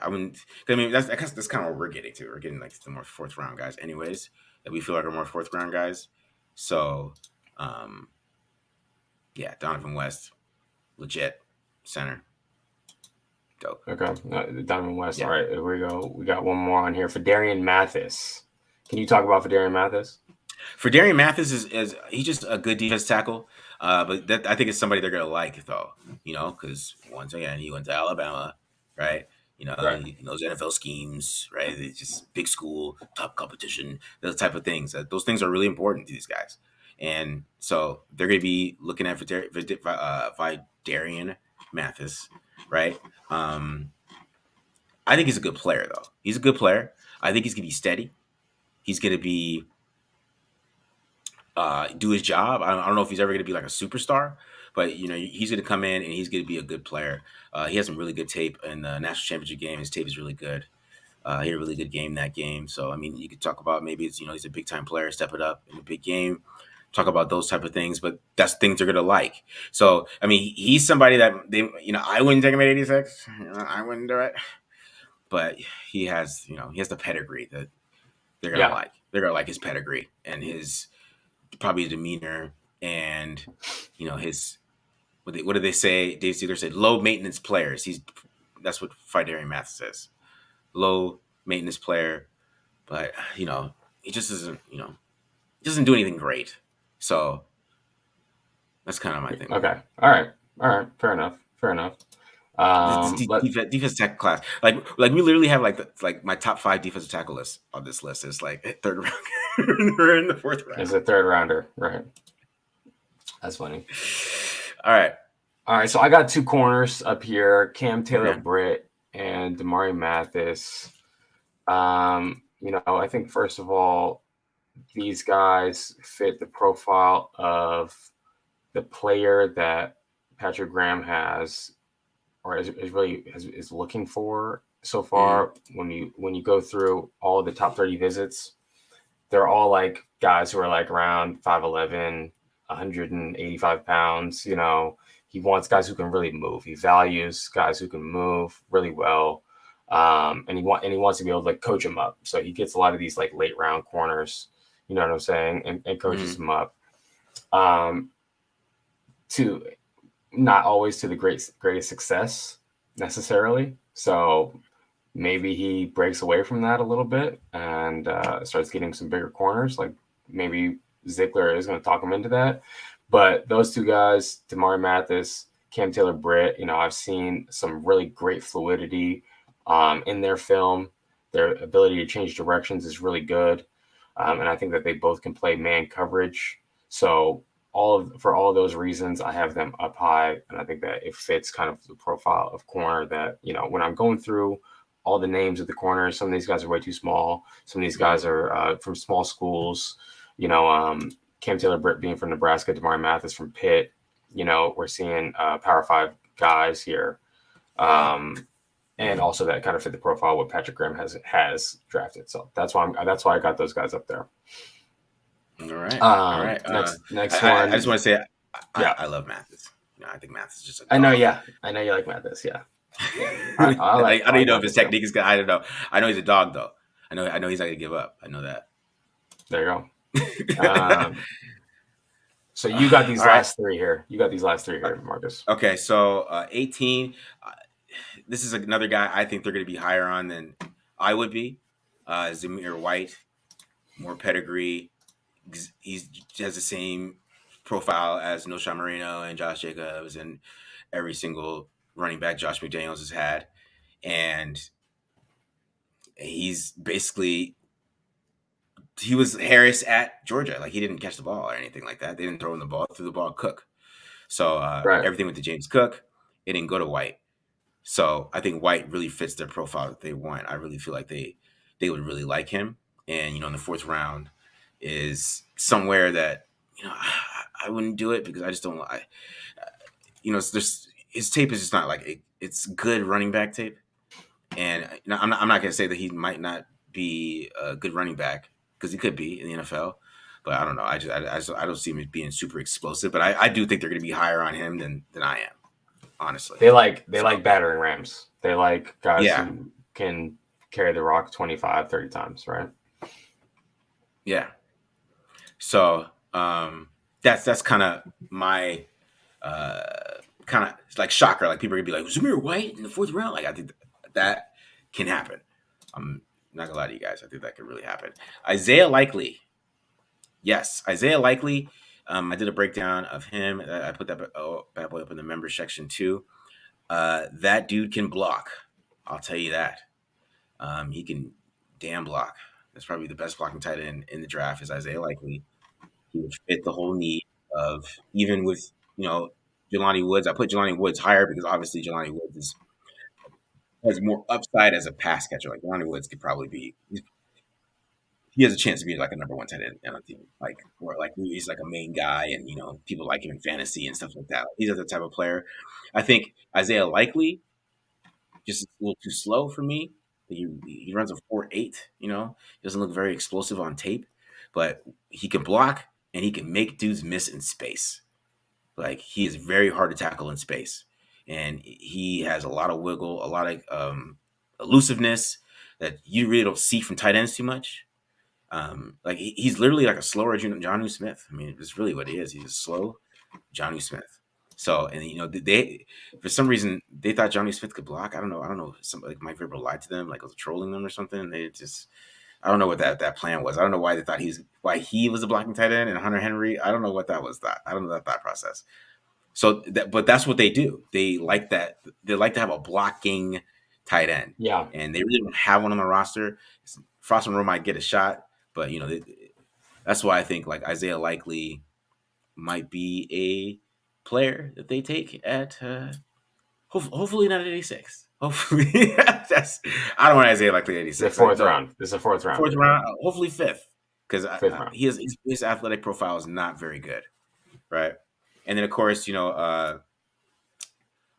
I mean that's kind of what we're getting to. We're getting like the more fourth round guys, anyways, that we feel like are more fourth round guys. So, Donovan West, legit center. Dope. Okay, Donovan West. Yeah. All right, here we go. We got one more on here for Darian Mathis. Can you talk about Darian Mathis? For Darian Mathis is he's just a good defense tackle, but I think it's somebody they're gonna like though, because once again he went to Alabama, right? Right. He knows NFL schemes, right? It's just big school, top competition, those type of things. Those things are really important to these guys, and so they're gonna be looking at Darian Mathis, right? I think he's a good player though. He's a good player. I think he's gonna be steady. He's gonna be do his job. I don't know if he's ever going to be like a superstar, but he's going to come in and he's going to be a good player. He has some really good tape in the national championship game. His tape is really good. He had a really good game that game. So I mean, you could talk about maybe it's he's a big time player, step it up in a big game. Talk about those type of things, but that's things they're going to like. So I mean, he's somebody that they I wouldn't take him at 86. I wouldn't do it, but he has he has the pedigree that they're going to like. They're going to like his pedigree and his probably demeanor and his what did they say? Dave Ziegler said low maintenance players. That's what Darian Mathis says. Low maintenance player, but he just doesn't he doesn't do anything great. So that's kind of my thing. Okay. All right. Fair enough. Defensive tackle class, like we literally have like my top 5 defensive tackle list on this list is like third round. We're in the fourth round. It's a third rounder, right? That's funny. All right. So I got 2 corners up here: Cam Taylor-Britt and Damari Mathis. I think first of all, these guys fit the profile of the player that Patrick Graham has, or is looking for so far. Mm-hmm. When you go through all of the top 30 visits, they're all like guys who are like around 5'11", 185 pounds. He wants guys who can really move. He values guys who can move really well. And he wants to be able to like coach them up. So he gets a lot of these like late round corners, you know what I'm saying? And coaches them up. To not always to the greatest success necessarily. So maybe he breaks away from that a little bit and starts getting some bigger corners. Like maybe Ziegler is going to talk him into that. But those 2 guys, Damari Mathis, Cam Taylor-Britt, I've seen some really great fluidity in their film. Their ability to change directions is really good. And I think that they both can play man coverage. So for all of those reasons, I have them up high. And I think that it fits kind of the profile of corner that, when I'm going through all the names of the corners, some of these guys are way too small. Some of these guys are from small schools, Cam Taylor-Britt being from Nebraska, Damari Mathis from Pitt. We're seeing Power 5 guys here. And also that kind of fit the profile what Patrick Graham has drafted. So that's why I got those guys up there. All right. Next one. I just want to say, I love Mathis. I think Mathis is just a dog. I know you like Mathis. Yeah. I don't even know if his technique is good. I don't know. I know he's a dog though. I know he's not gonna give up. I know that. There you go. So you got these last 3 here. Marcus. Okay, so 18. This is another guy I think they're going to be higher on than I would be. Zamir White, more pedigree. He has the same profile as Nosha Marino and Josh Jacobs and every single running back Josh McDaniels has had. And he's basically... He was Harris at Georgia. Like, he didn't catch the ball or anything like that. They didn't throw him the ball, threw the ball Cook. So everything went to James Cook. It didn't go to White. So I think White really fits their profile that they want. I really feel like they would really like him. And, in the 4th round is somewhere that, I wouldn't do it because I just don't like, there's his tape is just not like it's good running back tape. And I'm not going to say that he might not be a good running back because he could be in the NFL. But I don't know. I don't see him being super explosive. But I do think they're going to be higher on him than I am. Honestly, they like battering rams. They like guys who can carry the rock 25, 30 times, right? Yeah. So that's kind of my kind of like shocker. Like people are gonna be like, Zamir White in the 4th round. Like I think that can happen. I'm not gonna lie to you guys. I think that could really happen. Isaiah Likely. Yes, Isaiah Likely. I did a breakdown of him. I put that bad boy up in the members section too. That dude can block. I'll tell you that. He can damn block. That's probably the best blocking tight end in the draft is Isaiah Likely. He would fit the whole need of even with, Jelani Woods. I put Jelani Woods higher because obviously Jelani Woods has more upside as a pass catcher. Like Jelani Woods could probably be. He has a chance to be like a number 1 tight end on a team, or he's like a main guy, and people like him in fantasy and stuff like that. He's the type of player. I think Isaiah Likely just a little too slow for me. He runs a 4.8. He doesn't look very explosive on tape, but he can block and he can make dudes miss in space. Like he is very hard to tackle in space, and he has a lot of wiggle, a lot of elusiveness that you really don't see from tight ends too much. Like he's literally like a slower Jonnu Smith. I mean, it's really what he is. He's a slow Jonnu Smith. So, and they for some reason they thought Jonnu Smith could block. I don't know. Some like Mike Vrabel lied to them, like was trolling them or something. They just, I don't know what that plan was. I don't know why they thought why he was a blocking tight end and Hunter Henry. I don't know what that was. I don't know that process. So, but that's what they do. They like that. They like to have a blocking tight end. Yeah, and they really don't have one on the roster. Frost and Rowe might get a shot, but that's why I think like Isaiah Likely might be a player that they take at hopefully not at 86. Hopefully, I don't want Isaiah Likely at 86. The 4th round. This is a 4th round. 4th round, hopefully 5th, because his athletic profile is not very good, right? And then of course, I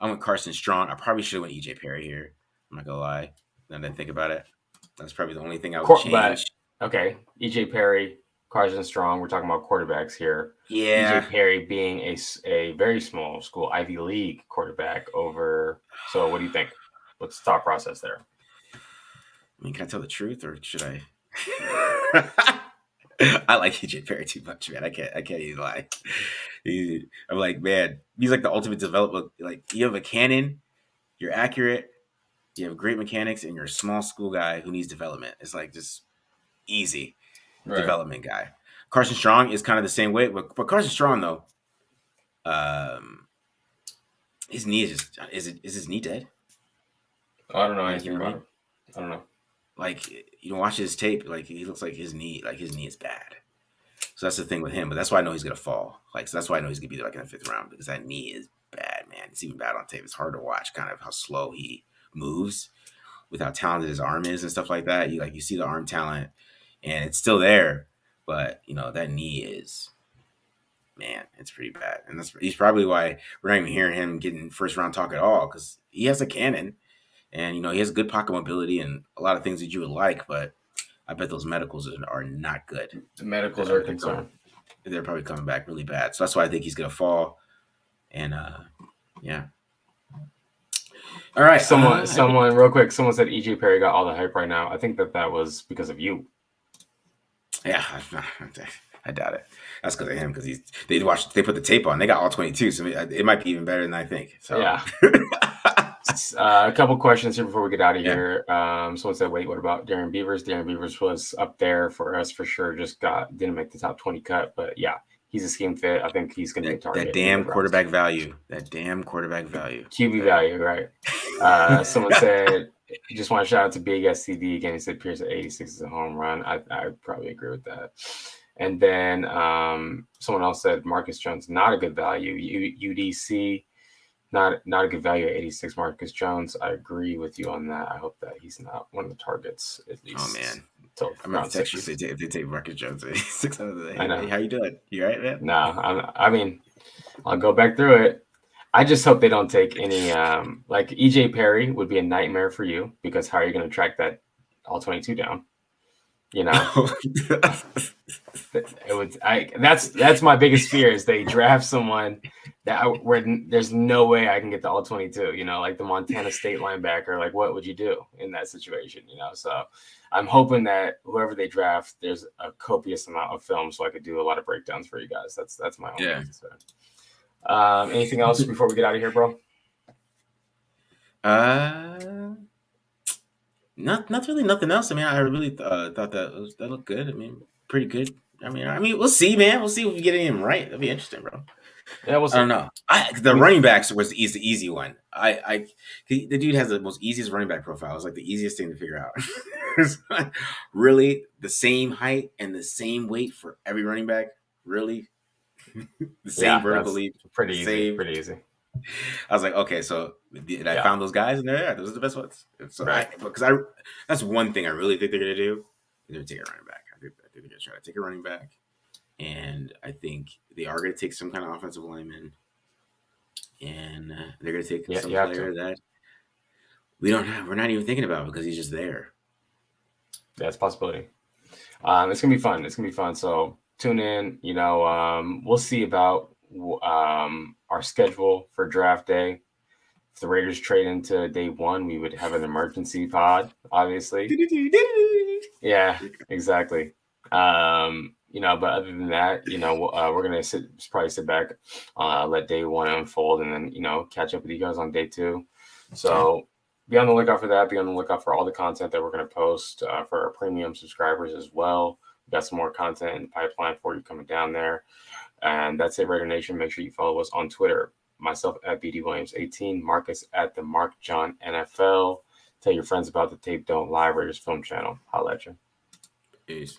went Carson Strong. I probably should have went EJ Perry here. I'm not gonna lie. Now that I think about it, that's probably the only thing I would change. Okay, EJ Perry, Carson Strong. We're talking about quarterbacks here. Yeah. EJ Perry being a very small school Ivy League quarterback over. So what do you think? What's the thought process there? I mean, can I tell the truth or should I? I like EJ Perry too much, man. I can't even lie. I'm like, man, he's like the ultimate development. Like, you have a cannon, you're accurate, you have great mechanics, and you're a small school guy who needs development. It's like just easy development guy. Carson Strong is kind of the same way, but Carson Strong though, his knee is his knee dead? I don't know anything about him. I don't know. Like, watch his tape. Like, he looks like his knee is bad. So that's the thing with him. But that's why I know he's gonna fall. Like, so that's why I know he's gonna be like in the 5th round because that knee is bad, man. It's even bad on tape. It's hard to watch, kind of how slow he moves, with how talented his arm is and stuff like that. You see the arm talent, and it's still there, but that knee is, man, it's pretty bad. And he's probably why we're not even hearing him getting 1st round talk at all, because he has a cannon. And, he has good pocket mobility and a lot of things that you would like, but I bet those medicals are not good. The medicals are a concern. They're probably coming back really bad. So that's why I think he's going to fall. And, yeah. All right. Someone real quick, someone said EJ Perry got all the hype right now. I think that was because of you. Yeah, I doubt it. That's because of him, because they put the tape on. They got all 22, so it might be even better than I think. So yeah. A couple questions here before we get out of here. Someone said, "Wait, what about Darren Beavers?" Darren Beavers was up there for us for sure. Just didn't make the top 20 cut, but yeah, he's a scheme fit. I think he's going to be a target. That damn quarterback value. QB value, right? Someone said, "Just want to shout out to Big SCD again." He said Pierce at 86 is a home run. I probably agree with that. And then someone else said Marcus Jones not a good value. UDC. not a good value at 86. Marcus Jones, I agree with you on that. I hope that he's not one of the targets at least. Oh man, I'm gonna text you if they take Marcus Jones at 86 out of the day. I know. Hey, how you doing? You all right, man? No, I mean, I'll go back through it. I just hope they don't take any. Like EJ Perry would be a nightmare for you because how are you going to track that all 22 down? You know, it would. That's my biggest fear is they draft someone where there's no way I can get the all 22. You know, like the Montana State linebacker. Like, what would you do in that situation? You know, so I'm hoping that whoever they draft, there's a copious amount of film so I could do a lot of breakdowns for you guys. That's my only concern. Anything else before we get out of here, bro? Not really nothing else. I mean, I really thought that looked good. I mean, pretty good. I mean, we'll see, man. We'll see if we get any of them right. That'll be interesting, bro. Yeah, we'll see. I don't know. The running backs was the easy one. The dude has the most easiest running back profile. It's like the easiest thing to figure out. Really, the same height and the same weight for every running back. Really, the same vertical leap. Pretty easy. I was like, okay, so I found those guys, and those are the best ones. So that's one thing I really think they're gonna do. They're gonna take a running back. I think they're gonna try to take a running back, and I think they are gonna take some kind of offensive lineman, and they're gonna take some player that we're not even thinking about because he's just there. That's a possibility. It's gonna be fun. So tune in. You know, we'll see about our schedule for draft day. If the Raiders trade into day one, we would have an emergency pod, obviously. Yeah, exactly. You know, but other than that, you know, we're gonna probably sit back, let day one unfold, and then, you know, catch up with you guys on day two. So be on the lookout for that. Be on the lookout for all the content that we're gonna post for our premium subscribers as well. We've got some more content in the pipeline for you coming down there. And that's it, Raider Nation. Make sure you follow us on Twitter. Myself at BD Williams 18, Marcus at the Mark John NFL. Tell your friends about the Tape Don't Lie Raiders Film Channel. Holla at you. Peace.